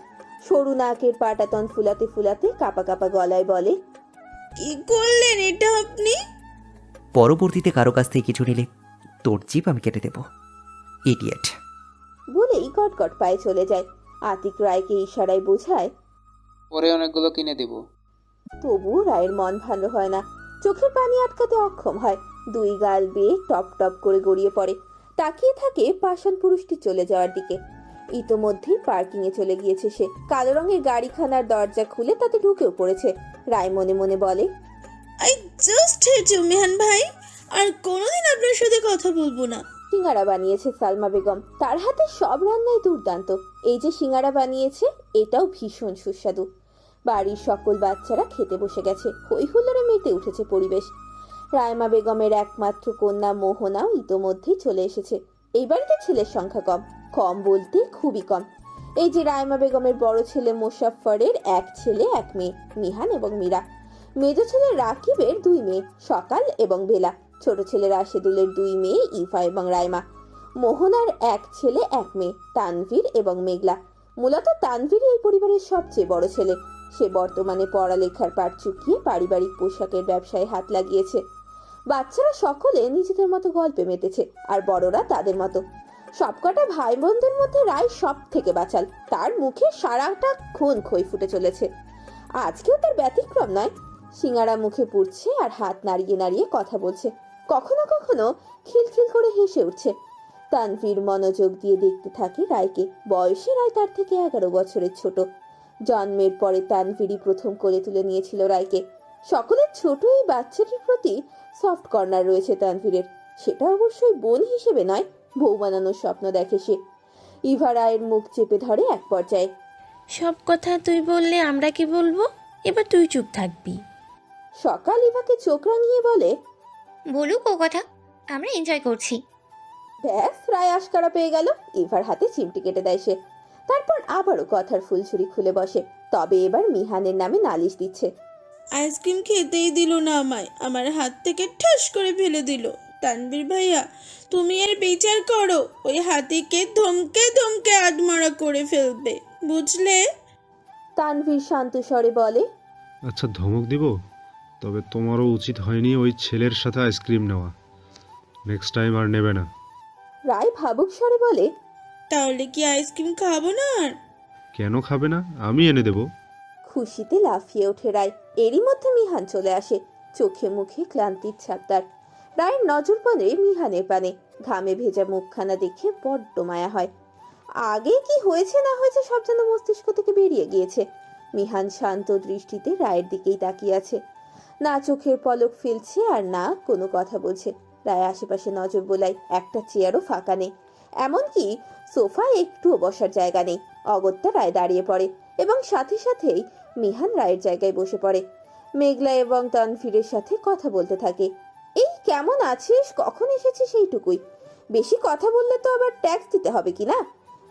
সরু নাকের পাটাতন ফুলাতে ফুলাতে কাপা কাপা গলায় বলে, কি করলেন এটা আপনি? পরবর্তীতে কারো কাছ থেকে কিছু নিলে তোর জিপ আমি কেটে দেব, ইডিয়েট। বলেই গটগট পায়ে চলে যায়। আতিক রায়কে ইশারায় বোঝায়, পরে অনেকগুলো কিনে দেব। তবুও রায়ের মন ভালো হয় না, চোখের পানি আটকাতে অক্ষম হয়। দুই গাল বেয়ে টপ টপ করে গড়িয়ে পড়ে। তাকিয়ে থাকে পাষাণ পুরুষটি চলে যাওয়ার দিকে। ইতোমধ্যেই পার্কিং এ চলে গিয়েছে সে। কালো রঙের গাড়িখানার দরজা খুলে তাতে ঢুকেও পড়েছে। রায় মনে মনে বলে, I just hate you Mihan ভাই, আর কোনোদিন আপনার সাথে কথা বলবো না। সিঙ্গারা বানিয়েছে সালমা বেগম, তার হাতে সব রান্নাই দুর্দান্ত। এই যে সিঙ্গারা বানিয়েছে, এটাও ভীষণ সুস্বাদু। বাড়ির সকল বাচ্চারা খেতে বসে গেছে, হই হুল্লোড়ে মেতে উঠেছে পরিবেশ। রায়মা বেগমের একমাত্র কন্যা মোহনাও ইতোমধ্যেই চলে এসেছে। এই বাড়িতে ছেলের সংখ্যা কম, কম বলতে খুবই কম। এই যে রায়মা বেগমের বড় ছেলে মোশাফফরের এক ছেলে এক মেয়ে, মিহান এবং মীরা। মেজ ছেলে রাকিবের 2 মেয়ে, সকাল এবং বেলা। ছোট ছেলে রাশেদুলের 2 মেয়ে, ইফা এবং রায়মা। মোহনার এক ছেলে এক মেয়ে, তানভীর এবং মেঘলা। মূলত তানভীরই এই পরিবারের সবচেয়ে বড় ছেলে। সে বর্তমানে পড়ালেখার পাট চুকিয়ে পারিবারিক পোশাকের ব্যবসায় হাত লাগিয়েছে। বাচ্চারা সকলে নিজেদের মতো গল্পে মেতেছে, আর বড়রা তাদের মতো। সবকটা ভাই বোনদের মধ্যে রায় সব থেকে বাচাল। তার মুখে সারাটা ক্ষণ খই ফুটে চলেছে। আজকেও তার ব্যতিক্রম নয়। সিঙ্গারা মুখে পুড়ছে আর হাত নাড়িয়ে নাড়িয়ে কথা বলছে। কখনো কখনো খিলখিল করে হেসে উঠছে। তানভীর মনোযোগ দিয়ে দেখতে থাকে রায়কে। বয়সে রায় তার থেকে 11 বছরের ছোট। জন্মের পরে তানভীরই প্রথম কোলে তুলে নিয়েছিল রায়কে। সকলের ছোট এই বাচ্চাটির প্রতি সফট কর্নার রয়েছে তানভীরের। সেটা অবশ্যই বোন হিসেবে নয়, বউ বানানোর স্বপ্ন দেখে সে। ইভা রায়ের মুখ চেপে ধরে এক পর্যায়ে। সব কথা তুই বললে আমরা কি বলবো? এবার তুই চুপ থাকবি। সকাল ইভাকে চোখ রাঙিয়ে বলে, বলুক ও কথা, আমরা এনজয় করছি। ব্যাস, রায় আশকারা পেয়ে গেল। ইভার হাতে চিমটি কেটে দেয় সে। তারপর আবারও কথার ফুলছুরি খুলে বসে। তবে এবার মিহানের নামে নালিশ দিচ্ছে। আইসক্রিম খেতেই দিল না আমায়, আমার হাত থেকে ঠাস করে ফেলে দিল। তানভীর ভাইয়া, তুমি এর বিচার করো। ওই হাতিকে ধমকে ধমকে আধমরা করে ফেলবে, বুঝলে? তানভীর শান্ত স্বরে বলে, আচ্ছা ধমক দিব, তবে তোমারও উচিত হয়নি ওই ছেলের সাথে আইসক্রিম নেওয়া। নেক্সট টাইম আর নেবে না। রায় ভাবুক স্বরে বলে, তাহলে কি আইসক্রিম খাবো না আর? কেন খাবে না, আমি এনে দেব। খুশিতে লাফিয়ে ওঠে রায়। এরই মধ্যে মিহান চলে আসে, চোখে মুখে ক্লান্তির ছাপ তার। রায়ের নজর পড়ে মিহানের পানে। ঘামে ভেজা মুখখানা দেখে বড্ড মায়া হয়। আগে কি হয়েছে না হয়েছে সব যেন মস্তিষ্ক থেকে বেরিয়ে গিয়েছে। মিহান শান্ত দৃষ্টিতে রায়ের দিকেই তাকিয়ে আছে, না চোখের পলক ফেলছে আর না কোনো কথা বলছে। রায় আশেপাশে নজর বোলায়, একটা চেয়ারও ফাঁকা নেই, এমনকি সোফায় একটুও বসার জায়গা নেই। অগত্যা রায় দাঁড়িয়ে পড়ে এবং সাথে সাথেই মিহান রায়ের জায়গায় বসে পড়ে। মেঘলা এবং তানভীরের সাথে কথা বলতে থাকে। এই কেমন আছিস, কখন এসেছিস, সেইটুকুই। বেশি কথা বললে তো আবার ট্যাক্স দিতে হবে কি না।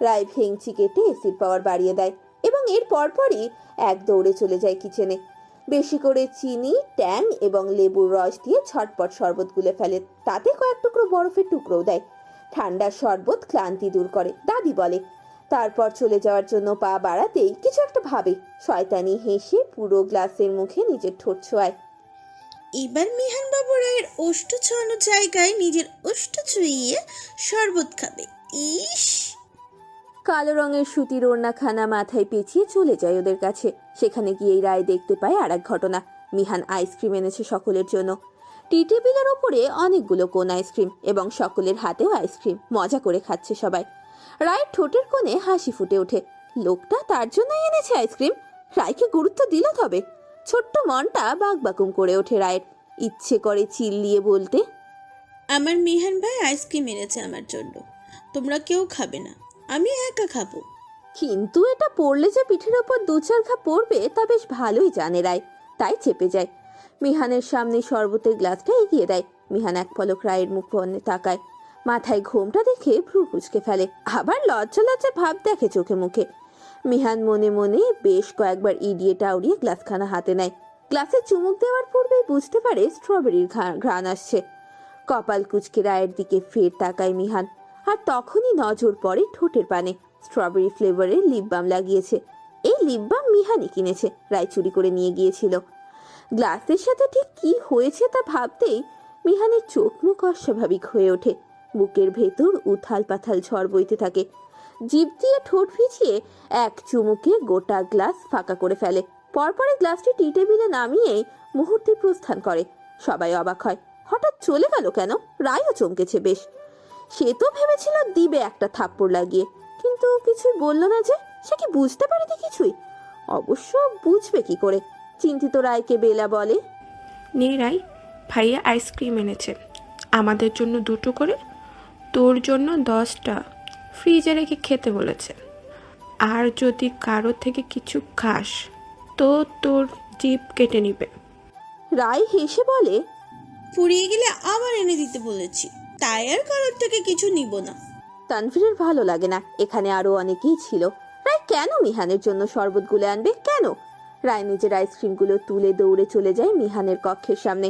রায় ভেঙচি কেটে এসির পাওয়ার বাড়িয়ে দেয় এবং এর পরপরই এক দৌড়ে চলে যায় কিচেনে। বেশি করে চিনি, ট্যাং এবং লেবুর রস দিয়ে ছটপট শরবত গুলে ফেলে, তাতে কয়েক টুকরো বরফের টুকরোও দেয়। ঠান্ডা শরবত ক্লান্তি দূর করে, দাদি বলে। তারপর চলে যাওয়ার জন্য পা বাড়াতেই কিছু একটা ভাবে, শয়তানি হেসে পুরো গ্লাসের মুখে নিজের ঠোঁট ছোঁয়ায়। এবার মিহান বাবু রায়ের ওষ্ঠ ছোঁয়ানো জায়গায় নিজের ওষ্ঠ ছুঁইয়ে শরবত খাবে। ইস! কালো রঙের সুতির ওড়নাখানা মাথায় পেঁচিয়ে চলে যায় ওদের কাছে। সেখানে গিয়েই রায় দেখতে পায় আর এক ঘটনা। মিহান আইসক্রিম এনেছে সকলের জন্য। টি টেবিলের ওপরে অনেকগুলো কোন আইসক্রিম এবং সকলের হাতেও আইসক্রিম। মজা করে খাচ্ছে সবাই। রায়ের ঠোঁটের কোণে হাসি ফুটে ওঠে। লোকটা তার জন্যই এনেছে আইসক্রিম। রায়কে গুরুত্ব দিল তবে। ছোট্ট মনটা বাকবাকুম করে ওঠে রায়ের। ইচ্ছে করে চিল্লিয়ে বলতে, আমার মিহান ভাই আইসক্রিম এনেছে আমার জন্য, তোমরা কেউ খাবে না, আমি একা খাবো। কিন্তু এটা পড়লে যে পিঠের ওপর দু চার ঘা পড়বে তা বেশ ভালোই জানে রায়, তাই চেপে যায়। মিহানের সামনে শরবতের গ্লাসটা এগিয়ে দেয়। মিহান এক পলক রায়ের মুখ পন্নে তাকায়। মাথায় ঘোমটা দেখে ভ্রু কুঁচকে ফেলে, আবার লজ্জা লজ্জা ভাব দেখে চোখে মুখে। মিহান মনে মনে বেশ কয়েকবার ইডিয়ে টাউরিয়ে গ্লাসখানা হাতে নেয়। গ্লাসে চুমুক দেওয়ার পূর্বেই বুঝতে পারে স্ট্রবেরির ঘ্রাণ আসছে। কপাল কুঁচকে রায়ের দিকে ফের তাকায় মিহান, আর তখনই নজর পড়ে ঠোঁটের পানে। স্ট্রবেরি ফ্লেভারের লিপ বাম লাগিয়েছে। এই লিপ বাম মিহানই কিনেছে, রায় চুরি করে নিয়ে গিয়েছিল। গ্লাসের সাথে ঠিক কি হয়েছে তা ভাবতেই মিহানের চোখ মুখ অস্বাভাবিক হয়ে ওঠে। বুকের ভেতর উথাল পাথাল ঝড় বইতে থাকে। জিভ দিয়ে ঠোঁট ভিজিয়ে এক চুমুকে গোটা গ্লাস ফাঁকা করে ফেলে। পরপরে গ্লাসটি টি টেবিলে নামিয়েই মুহূর্তে প্রস্থান করে। সবাই অবাক হয়, হঠাৎ চলে গেল কেন? রায়ও চমকেছে বেশ। সে তো ভেবেছিল দিবে একটা থাপ্পড় লাগিয়ে, কিন্তু কিছুই বলল না যে। সে কি বুঝতে পারেনি কিছুই? অবশ্য বুঝবে কি করে। চিন্তিত রায়কে বেলা বলে, নে রাই, ভাইয়া আইসক্রিম এনেছে, আমাদের জন্য 2টো করে, তোর জন্য 10টা, ফ্রিজে রেখে খেতে বলেছে। আর যদি কারো থেকে কিছু খাস তো তোর জিভ কেটে নিবে। রায় হেসে বলে, ফুরিয়ে গেলে আবার এনে দিতে বলেছি, তাই আর কারোর থেকে কিছু নিব না। তানভীরের ভালো লাগে না, এখানে আরো অনেকেই ছিল। রায় কেন মিহানের জন্য শরবতগুলো আনবে? কেন? রায় নিজের আইসক্রিমগুলো তুলে দৌড়ে চলে যায় মিহানের কক্ষের সামনে।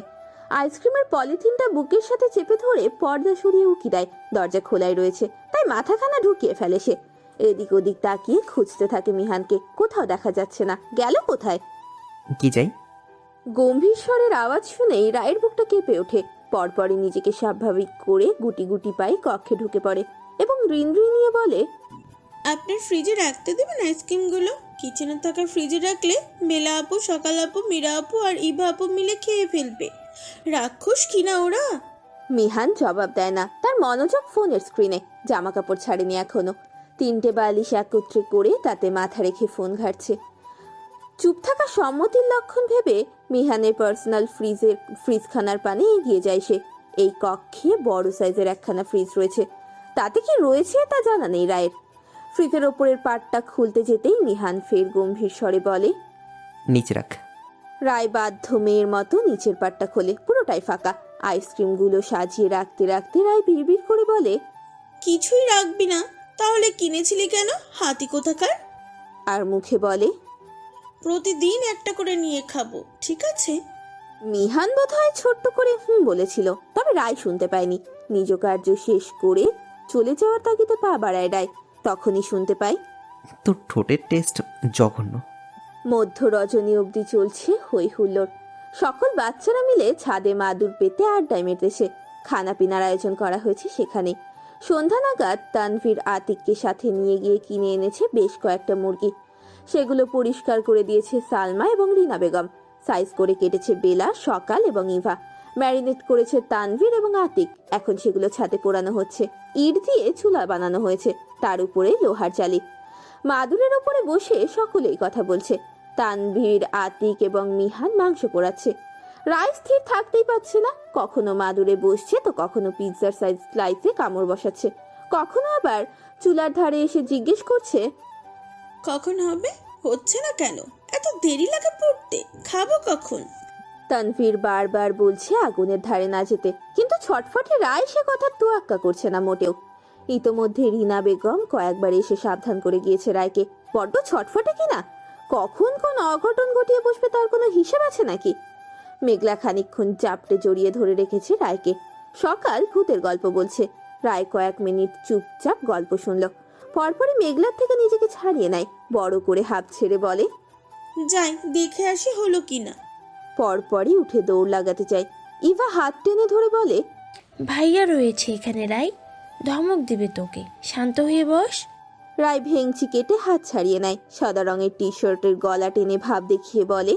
আইসক্রিমের পলিথিনটা বুকের সাথে চেপে ধরে পর্দা সরিয়ে উকি দেয়। দরজা খোলাই রয়েছে, তাই মাথাখানা ঢুকিয়ে ফেলে সে। এদিক ওদিক তাকিয়ে খুঁজতে থাকে মিহানকে, কোথাও দেখা যাচ্ছে না। গেল কোথায়? কি চাই? গম্ভীর স্বরের আওয়াজ শুনেই রায়ের বুকটা কেঁপে ওঠে। পরপরই নিজেকে স্বাভাবিক করে গুটি গুটি পায়ে কক্ষে ঢুকে পড়ে এবং রিনরি নিয়ে বলে, আপনার ফ্রিজে রাখতে দেবেন আইসক্রিমগুলো? কিচেনে থাকা ফ্রিজে রাখলে বেলা আপু, সকাল আপু, মীরা আপু আর ইভা আপু মিলে খেয়ে ফেলবে। রাক্ষস কিনা ওরা। মিহান জবাব দেয় না, তার মনোযোগ ফোনের স্ক্রিনে। জামা কাপড় ছাড়েনি এখনো। 3টে বালিশ একত্রে করে তাতে মাথা রেখে ফোন ঘাটছে। চুপ থাকা সম্মতির লক্ষণ ভেবে মিহানের পার্সোনাল ফ্রিজখানার পানে এগিয়ে যায় সে। এই কক্ষে বড় সাইজের একখানা ফ্রিজ রয়েছে, তাতে কি রয়েছে তা জানা নেই রায়ের। ফ্রিজের ওপরের পাটটা খুলতে যেতেই মিহান ফের গম্ভীর স্বরে বলে, নিচে রাখ। রায় বাধ্য মেয়ের মতো নিচের পাটটা খোলে, পুরোটাই ফাঁকা। আইসক্রিমগুলো সাজিয়ে রাখতে রাখতে রায় বিড়বিড় করে বলে, কিছুই রাখবি না? তাহলে কিনেছিলি কেন, হাতি কোথাকার? আর মুখে বলে, প্রতিদিন একটা করে নিয়ে খাবো, ঠিক আছে? মিহান বোধহয় ছোট্ট করে বলেছিল, তবে রায় শুনতে পায়নি। নিজ কার্য শেষ করে চলে যাওয়ার তাগিদে পা বাড়ায় রায়। তখনই শুনতে পাই, তোর ঠোঁটের টেস্ট জঘন্য। মধ্য রজনী অবধি চলছে হই হুল্লোড়। সকল বাচ্চারা মিলে ছাদে মাদুর পেতে আড্ডায় মেতেছে। খানা পিনার আয়োজন করা হয়েছে সেখানে। সন্ধ্যা নাগাদ তানভীর আতিককে সাথে নিয়ে গিয়ে কিনে এনেছে বেশ কয়েকটা মুরগি। সেগুলো পরিষ্কার করে দিয়েছে সালমা এবং রিনা বেগম। সাইজ করে কেটেছে বেলা, সকাল এবং ইভা। ম্যারিনেট করেছে তানভীর এবং আতিক। এখন সেগুলো ছাদে পোড়ানো হচ্ছে। ইট দিয়ে চুলা বানানো হয়েছে, তার উপরে লোহার জালি। মাদুরের ওপরে বসে সকলেই কথা বলছে। তানভীর, আতিক এবং মিহান মাংস পোড়াচ্ছে। রায় স্থির থাকতেই পারছে না। কখনো মাদুরে বসছে তো কখনো পিৎজার সাইজ স্লাইসে কামড় বসাচ্ছে। কখনো আবার চুলার ধারে এসে জিজ্ঞেস করছে, কখন হবে? হচ্ছে না কেন? এত দেরি লাগে পড়তে, খাবো কখন? তানভীর বারবার বলছে আগুনের ধারে না যেতে, কিন্তু ছটফটে রায় সে কথা তোয়াক্কা করছে না মোটেও। ইতোমধ্যে রিনা বেগম কয়েকবার এসে সাবধান করে গিয়েছে রায়কে। বড্ড ছটফটে কিনা, কখন কোন অঘটন ঘটিয়ে বসবে তার কোনো হিসাব আছে নাকি? মেঘলা খানিকক্ষণ চাপটে জড়িয়ে ধরে রেখেছে রায়কে। সকাল ভূতের গল্প বলছে। রায় কয়েক মিনিট চুপচাপ গল্প শুনল। পরপরই মেঘলার থেকে নিজেকে ছাড়িয়ে নেয়। বড় করে হাঁপ ছেড়ে বলে, যাই দেখে আসি হলো কিনা। পরপরই উঠে দৌড় লাগাতে চায়। ইভা হাত টেনে ধরে বলে, ভাইয়া রয়েছে এখানে রাই, ধমক দিবে তোকে, শান্ত হয়ে বস। রায় ভেংচি কেটে হাত ছাড়িয়ে নেয়। সাদা রঙের টি শার্টের গলা টেনে ভাব দেখিয়ে বলে,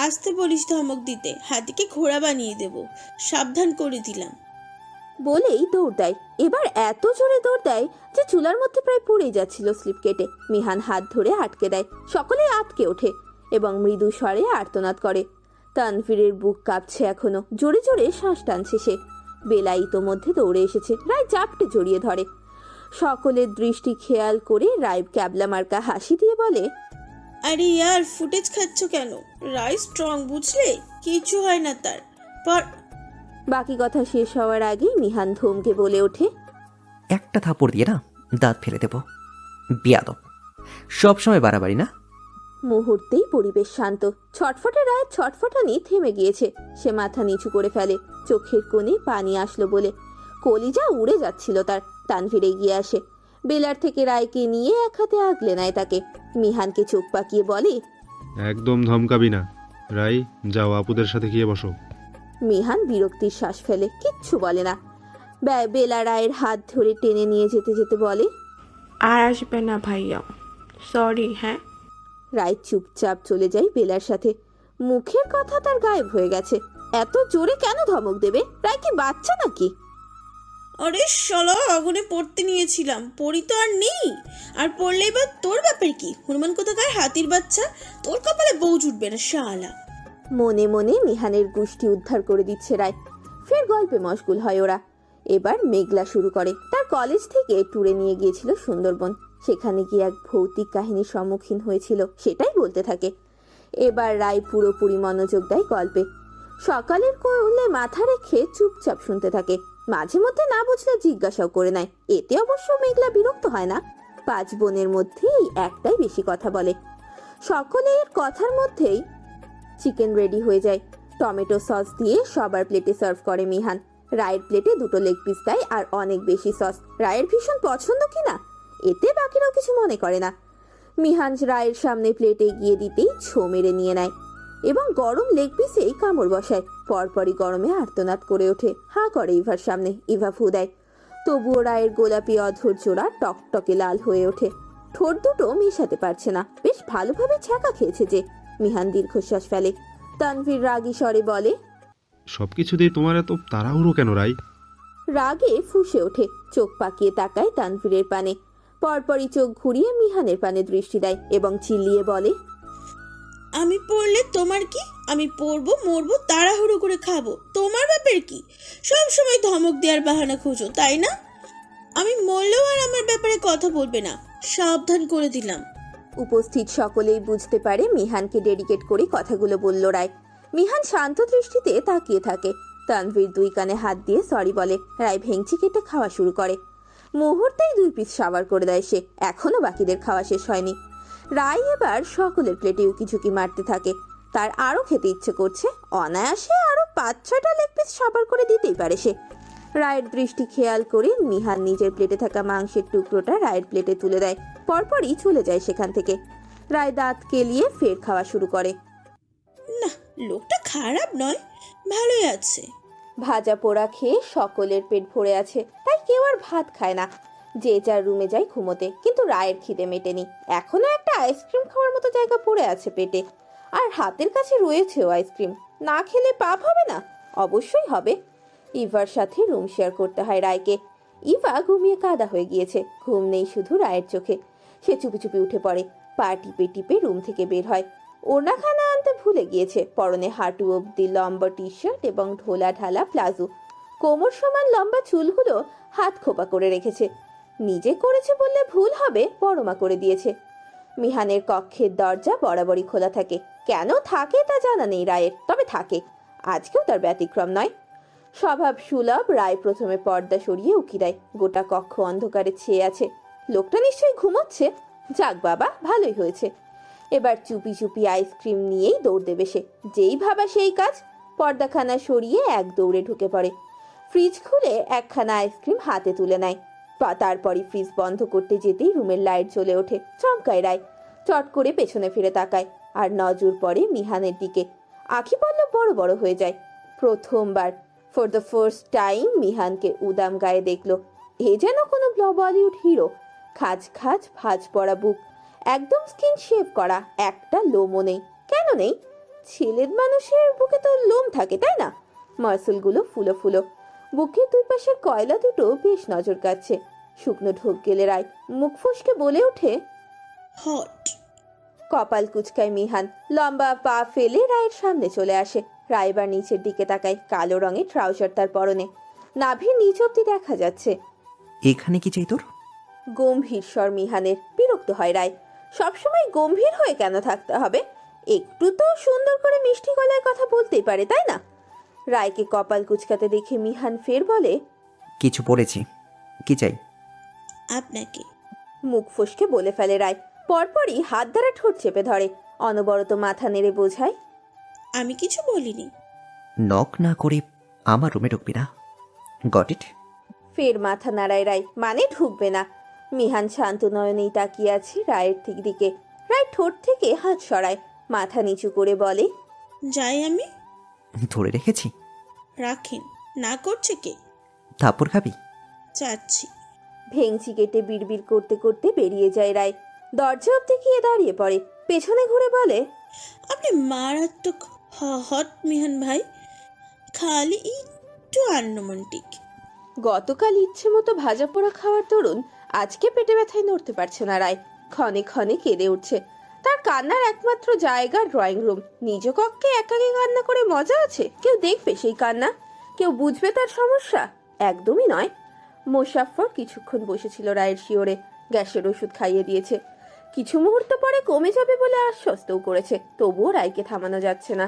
আসতে বলিস ধমক দিতে, হাতিকে ঘোড়া বানিয়ে দেব, সাবধান করে দিলাম। বলেই দৌড় দেয়। এবার এত জোরে দৌড় দেয় যে চুলার মধ্যে প্রায় পড়ে যাচ্ছিল স্লিপ কেটে। মিহান হাত ধরে আটকে দেয়। সকলেই আটকে ওঠে এবং মৃদু স্বরে আর্তনাদ করে। তানভীরের বুক কাঁপছে এখনো। জোরে জোরে শ্বাস টানছে সে। বেলা ইতোমধ্যে দৌড়ে এসেছে। রায় চাপটে জড়িয়ে ধরে। সকলের দৃষ্টি খেয়াল করে রায় ক্যাবলা মার্কা হাসি দিয়ে বলে, আরে ইয়ার, ফুটেজ খাচ্ছ কেন? রায় স্ট্রং, বুঝলে? কিছু হয় না তার। পর বাকি কথা শেষ হওয়ার আগেই মিহান ধমকে বলে ওঠে, একটা থাপড় দিয়ে না দাঁত ফেলে দেব। বিয়াদব, সবসময় বাড়াবাড়ি না। মুহূর্তেই পরিবেশ শান্ত। ছটফটে রায়ের ছটফটানি থেমে গিয়েছে। সে মাথা নিচু করে ফেলে। চোখের কোণে পানি আসলো বলে কলিজা উড়ে যাচ্ছিল তার। তানভীর এগিয়ে আসে। বেলার থেকে রায়কে নিয়ে এক হাতে আগলে নেয় তাকে। মিহানকে চোখ পাকিয়ে বলে, একদম ধমকাবি না। রাই, যাও আপুদের সাথে গিয়ে বসো। মিহান বিরক্তির শ্বাস ফেলে, কিচ্ছু বলে না। বেলা রায়ের হাত ধরে টেনে নিয়ে যেতে যেতে বলে, আর আসবে না ভাইয়া, সরি। হ্যাঁ। রায় চুপচাপ চলে যায় বেলার সাথে। মুখের কথা তার গায়েব হয়ে গেছে। এত জোরে কেন ধমক দেবে? রায় কি বাচ্চা নাকি? আরে শালা, আগুনে পড়তে নিয়েছিলাম, পড়ি তো আর নেই। আর পড়লেই বা তোর ব্যাপার কি? হনুমান কোথাকার হাতির বাচ্চা, তোর কপালে বউ জুটবে না শালা। মনে মনে মিহানের গোষ্ঠী উদ্ধার করে দিচ্ছে রায়। ফের গল্পে মশগুল হয় ওরা। এবার মেঘলা শুরু করে। তার কলেজ থেকে ট্যুরে নিয়ে গিয়েছিল সুন্দরবন। সেখানে গিয়ে এক ভৌতিক কাহিনীর সম্মুখীন হয়েছিল, সেটাই বলতে থাকে। এবার রায় পুরোপুরি মনোযোগ দেয় গল্পে। সকালের কোলে মাথা রেখে চুপচাপ শুনতে থাকে। মাঝে মধ্যে না বুঝলে জিজ্ঞাসাও করে নেয়। এতে অবশ্য মেঘলা বিরক্ত হয় না। 5 বোনের মধ্যে এই একটাই বেশি কথা বলে। সকলের কথার মধ্যেই চিকেন রেডি হয়ে যায়। টমেটো সস দিয়ে সবার প্লেটে সার্ভ করে মিহান। রায়ের প্লেটে 2 লেগ পিস দেয় আর অনেক বেশি সস। রায়ের ভীষণ পছন্দ কিনা, এতে বাকিরাও কিছু মনে করে না। মিহান রায়ের সামনে প্লেটে গিয়ে দিতেই ছো মেরে নিয়ে নেয় এবং গরম লেগ পিসেই কামড় বসায়। পরপরই গরমে আর্তনাদ করে ওঠে। হাঁ করে ইভার সামনে। ইভা ফু দেয়। তবুও রায়ের গোলাপি অধর জোড়া টকটকে লাল হয়ে ওঠে। ঠোঁট দুটো মেশাতে পারছে না। বেশ ভালোভাবে ছ্যাঁকা খেয়েছে যে। মিহান দীর্ঘশ্বাস ফেলে। তানভীর রাগী স্বরে বলে, সবকিছুতেই তোমার এত তাড়াহুড়ো কেন রাই? রাগে ফুঁসে ওঠে। চোখ পাকিয়ে তাকায় তানভীরের পানে। পরপরই চোখ ঘুরিয়ে মিহানের পানে দৃষ্টি দেয় এবং চিল্লিয়ে বলে, আমি পড়লে তোমার কি? আমি পড়বো, মরবো, তাড়াহুড়ো করে খাবো, তোমার ব্যাপার কি? সব সময় ধমক দেওয়ার বাহানা খোঁজো, তাই না? আমি মরলেও আর আমার ব্যাপারে কথা বলবে না, সাবধান করে দিলাম। উপস্থিত সকলেই বুঝতে পারে মিহানকে ডেডিকেট করে কথাগুলো বলল রায়। মিহান শান্ত দৃষ্টিতে তাকিয়ে থাকে। তানভীর 2 কানে হাত দিয়ে সরি বলে। রায় ভেংচি কেটে খাওয়া শুরু করে। মুহূর্তেই 2 পিস সাবার করে দেয় সে। এখনো বাকিদের খাওয়া শেষ হয়নি। রায় এবার সকলের প্লেটে উকিঝুঁকি মারতে থাকে। তার আরও খেতে ইচ্ছে করছে। অনায়াসে আরও 5-6টা লেগ পিস সাবার করে দিতেই পারে সে। রায়ের দৃষ্টি খেয়াল করে মিহান নিজের প্লেটে থাকা মাংসের টুকরোটা রায়ের প্লেটে তুলে দেয়, পরপরই চলে যায় সেখান থেকে। রায় দাঁত কেলিয়ে ফের খাওয়া শুরু করে। না, লোকটা খারাপ নয়, ভালোই আছে। ভাজা পোড়া খেয়ে সকলের পেট ভরে আছে, তাই কেউ আর ভাত খায় না। যে যার রুমে যায় ঘুমোতে। কিন্তু রায়ের খিদে মেটেনি। এখনো একটা আইসক্রিম খাওয়ার মতো জায়গা পড়ে আছে পেটে, আর হাতের কাছে রয়েছেও আইসক্রিম। না খেলে পাপ হবে না? অবশ্যই হবে। ইভার সাথে রুম শেয়ার করতে হয় রায়কে। ইভা ঘুমিয়ে কাদা হয়ে গিয়েছে, ঘুম নেই শুধু রায়ের চোখে। সে চুপি চুপি উঠে পড়ে, পা টিপে টিপে রুম থেকে বের হয়। ওড়নাখানা আনতে ভুলে গিয়েছে। পরনে হাঁটু অব্দি লম্বা টি শার্ট এবং ঢোলা ঢালা প্লাজো। কোমর সমান লম্বা চুলগুলো হাত খোপা করে রেখেছে। নিজে করেছে বললে ভুল হবে, বড়মা করে দিয়েছে। মিহানের কক্ষের দরজা বরাবরই খোলা থাকে। কেন থাকে তা জানা নেই রায়ের, তবে থাকে। আজকেও তার ব্যতিক্রম নয়। স্বভাব সুলভ রায় প্রথমে পর্দা সরিয়ে উকি দেয়। গোটা কক্ষ অন্ধকারে ছেয়ে আছে। লোকটা নিশ্চয়ই ঘুমোচ্ছে। যাক বাবা, ভালোই হয়েছে। এবার চুপি চুপি আইসক্রিম নিয়েই দৌড় দেবে সে। যেই ভাবা সেই কাজ। পর্দাখানা সরিয়ে এক দৌড়ে ঢুকে পড়ে। ফ্রিজ খুলে একখানা আইসক্রিম হাতে তুলে নেয়। তারপরই ফ্রিজ বন্ধ করতে যেতেই রুমের লাইট জ্বলে ওঠে। চমকায় রায়। চট করে পেছনে ফিরে তাকায়, আর নজর পড়ে মিহানের দিকে। আঁখি পল্লব বড় বড় হয়ে যায়। প্রথমবার, ফর দ্য ফার্স্ট টাইম, মিহানকে উদাম গায়ে দেখলো। এ যেন কোনো বলিউড হিরো। খাজ খাজ ভাঁজ পড়া বুক, একদম স্কিন শেভ করা, একটা লোমও নেই। কেন নেই? ছেলের মানুষের বুকে তো লোম থাকে, তাই না? মার্সেলগুলো ফুলো ফুলো। বুকের দুই পাশের কয়লা দুটো বেশ নজর কাটছে। শুকনো ঢোক গেলে রায় মুখ ফসকে বলে ওঠে, হট। কপাল কুচকায় মিহান। লম্বা পা ফেলে রায়ের সামনে চলে আসে। রায় এবার নিচের দিকে তাকায়। কালো রঙের ট্রাউজার তার পরনে, নাভির নিচ অব্দি দেখা যাচ্ছে। এখানে কি চাই তোর? গম্ভীর স্বর মিহানের। বিরক্ত হয় রায়। সবসময় গম্ভীর হয়ে কেন থাকতে হবে? একটু তো সুন্দর করে মিষ্টি গলায় কথা বলতেই পারে, তাই না? রায়কে কপাল কুচকাতে দেখে মিহান ফের বলে, কিছু পড়েছি। কি চাই? আপনাকে। মুখ ফসকে বলে ফেলে রায়। পরপরই হাত দ্বারা ঠোঁট চেপে ধরে। অনবরত মাথা নেড়ে বোঝায়, আমি কিছু বলিনি। নক না করে আমার রুমে ঢুকবি না। Got it? ফের মাথা নাড়ায় রায়, মানে ঢুকবে না। মিহান শান্ত নয়নেই তাকিয়ে আছে রায়ের দিকে। রায় ঠোঁট থেকে হাত সরায়, মাথা নিচু করে বলে, যাই আমি। ধরে রেখেছি? রাখেন। না করছে কে? থাপ্পড় খাবি? চাচ্ছি। ভেংচি কেটে বিড়বিড় করতে করতে বেরিয়ে যায় রায়। দরজা অব্দি গিয়ে দাঁড়িয়ে পড়ে। পেছনে ঘুরে বলে, আপনি মারাত্মক হট মিহান ভাই, খালি একটু আনরোমান্টিক। গতকাল ইচ্ছে মতো ভাজা পোড়া খাওয়ার দরুন আজকে পেটে ব্যথায় নড়তে পারছে না রায়। ক্ষণে ক্ষণে কেঁদে উঠছে। তার কান্নার একমাত্র জায়গা ড্রয়িং রুম। নিজ কক্ষে একাকী কান্না করে মজা আছে? কেউ দেখবে সেই কান্না? কেউ বুঝবে তার সমস্যা? একদমই নয়। মোশাফফর কিছুক্ষণ বসেছিল রায়ের শিওরে। গ্যাসের ওষুধ খাইয়ে দিয়েছে। কিছু মুহূর্ত পরে কমে যাবে বলে আশ্বস্তও করেছে। তবুও রায়কে থামানো যাচ্ছে না।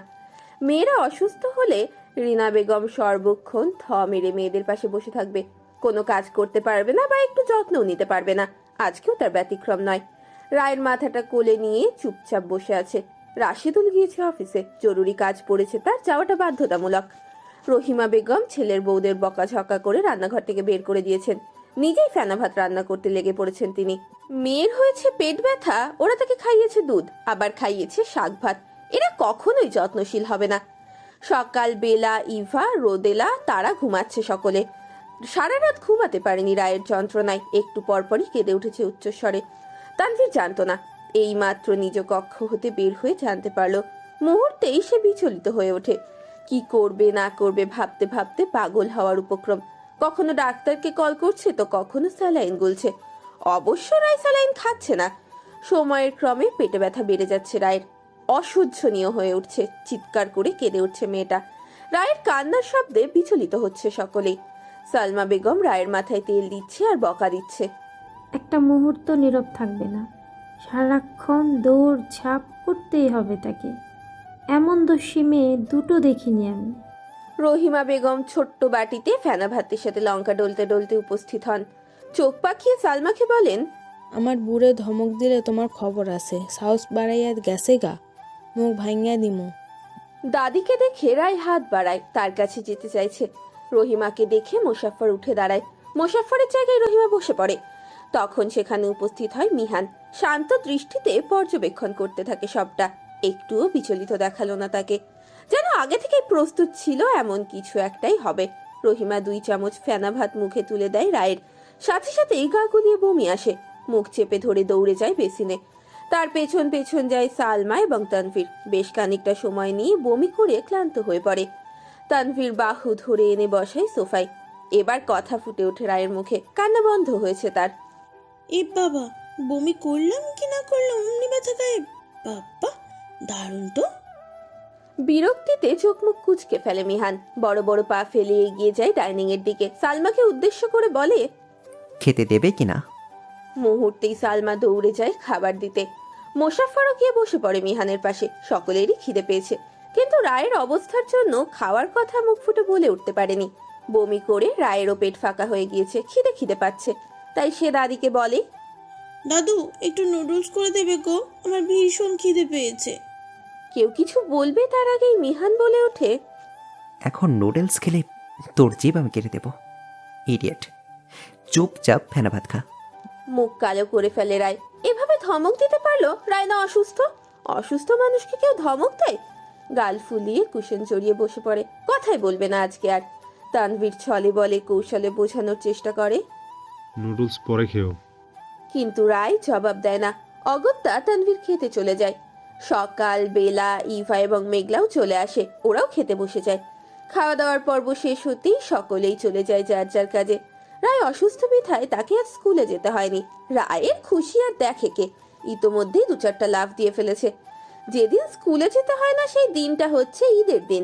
মেয়েরা অসুস্থ হলে রিনা বেগম সর্বক্ষণ থ মেরে মেয়েদের পাশে বসে থাকবে। কোনো কাজ করতে পারবে না বা একটু যত্নও নিতে পারবে না। আজকেও তার ব্যতিক্রম নয়। রায়ের মাথাটা কোলে নিয়ে চুপচাপ বসে আছে। রাশিদুল গিয়েছে অফিসে। জরুরি কাজ পড়েছে তার, যাওয়াটা বাধ্যতামূলক। রহিমা বেগম ছেলের বউদের বকাঝকা করে রান্নাঘর থেকে বের করে দিয়েছেন। নিজেই ফেনা ভাত রান্না করতে লেগে পড়েছেন তিনি। মেয়ের হয়েছে পেট ব্যথা, ওরা তাকে খাইয়েছে দুধ, আবার খাইয়েছে শাক ভাত। এরা কখনোই যত্নশীল হবে না। সকাল বেলা ইভা, রোদেলা তারা ঘুমাচ্ছে সকলে। সারা রাত ঘুমাতে পারেনি রায়ের যন্ত্রণায়। একটু পরপরই কেঁদে উঠেছে উচ্চস্বরে। তানভীর জানতো না। এই মাত্র নিজ কক্ষ হতে বের হয়ে জানতে পারলো। মুহূর্তেই সে বিচলিত হয়ে ওঠে। কি করবে না করবে ভাবতে ভাবতে পাগল হওয়ার উপক্রম। কখনো ডাক্তারকে কল করছে তো কখনো স্যালাইন গুলছে। অবশ্য রায় স্যালাইন খাচ্ছে না। সময়ের ক্রমে পেটে ব্যথা বেড়ে যাচ্ছে রায়ের। অসহ্যনীয় হয়ে উঠছে। চিৎকার করে কেঁদে উঠছে মেয়েটা। রায়ের কান্নার শব্দে বিচলিত হচ্ছে সকলেই। সালমা বেগম রায়ের মাথায় তেল দিচ্ছে আর বকা দিচ্ছে, একটা মুহূর্ত নীরব থাকবে না, সারাক্ষণ দৌড় ঝাঁপ করতেই হবে তাকে। এমন দোষী মেয়ে দুটো দেখিনি আমি। রহিমা বেগম ছোট্ট বাটিতে ফেনা ভাতের সাথে লঙ্কা ডলতে ডলতে উপস্থিত হন। চোখ পাকিয়ে সালমাকে বলেন, আমার বুড়ে ধমক দিলে তোমার খবর আছে, সাহস বাড়াইয়া গেছে গা। মুখ ভাঙিয়া দিমু। দাদিকে দেখে রায় হাত বাড়ায়, তার কাছে যেতে চাইছে। রহিমাকে দেখে মোশাফফর উঠে দাঁড়ায়। মোশাফফরের জায়গায় রহিমা বসে পড়ে। তখন সেখানে উপস্থিত হয় মিহান। শান্ত দৃষ্টিতে পর্যবেক্ষণ করতে থাকে সবটা। একটুও বিচলিত দেখালো না তাকে, যেন আগে থেকেই প্রস্তুত ছিল এমন কিছু একটাই হবে। রহিমা 2 চামচ ফেনা ভাত মুখে তুলে দেয় রায়ের, সাথে সাথেই গা গুলিয়ে বমি আসে। মুখ চেপে ধরে দৌড়ে যায় বেসিনে। তার পেছন পেছন যায় সালমা এবং তানভীর। বেশ খানিকটা সময় নিয়ে বমি করে ক্লান্ত হয়ে পড়ে। তানভীর বাহু ধরে এনে বসায় সোফায়। এবার কথা ফুটে ওঠে রায়ের মুখে, কান্না বন্ধ হয়েছে তার। এ বাবা, বমি করলাম কি না করলাম অমনি ব্যথা গায়ে। বাবা, দারুণ তো। বিরক্তিতে চোখ মুখ কুঁচকে ফেলে মিহান। বড় বড় পা ফেলে এগিয়ে যায় ডাইনিং এর দিকে। সালমাকে উদ্দেশ্য করে বলে, খেতে দেবে কি না? মুহূর্তেই সালমা দৌড়ে যায় খাবার দিতে। মোশাফফরও গিয়ে বসে পড়ে মিহানের পাশে। সকলেরই খিদে পেয়েছে, কিন্তু রায়ের অবস্থার জন্য খাওয়ার কথা মুখ ফুটে বলে উঠতে পারেনি। বমি করে রায়েরও পেট ফাঁকা হয়ে গিয়েছে, খিদে খিদে পাচ্ছে। তাই সে দাদিকে বলে, দাদু একটু নুডলস করে দেবে গো, আমার ভীষণ খিদে পেয়েছে। কেউ কিছু বলবে তার আগেই মিহান বলে ওঠে, এখন নুডলস খেলে তোর জিভ আমি কেটে দেবো। ইডিয়েট, চুপচাপ ফেনা ভাত খা। মুখ কালো করে ফেলে রায়। এভাবে ধমক দিতে পারলো? রায় না অসুস্থ? অসুস্থ মানুষকে কেউ ধমক দেয়? গাল ফুলিয়ে কুশন জড়িয়ে বসে পড়ে। কথাই বলবে না আজকে আর। তানভীর ছলে বলে কৌশলে বোঝানোর চেষ্টা করে, নুডলস পরে খেও। কিন্তু রায় জবাব দেয় না। অগত্যা তানভীর খেতে চলে যায়। সকাল বেলা ইভা এবং মেঘলাও চলে আসে, ওরাও খেতে বসে যায়। খাওয়া দাওয়ার পর্ব শেষ হতেই সকলেই চলে যায় যার যার কাজে। রায় অসুস্থ বিধায় তাকে আর স্কুলে যেতে হয়নি। রায়ের খুশি আর দেখে কে, ইতোমধ্যেই 2-4টা লাফ দিয়ে ফেলেছে। যেদিন স্কুলে যেতে হয় না সেই দিনটা হচ্ছে ঈদের দিন।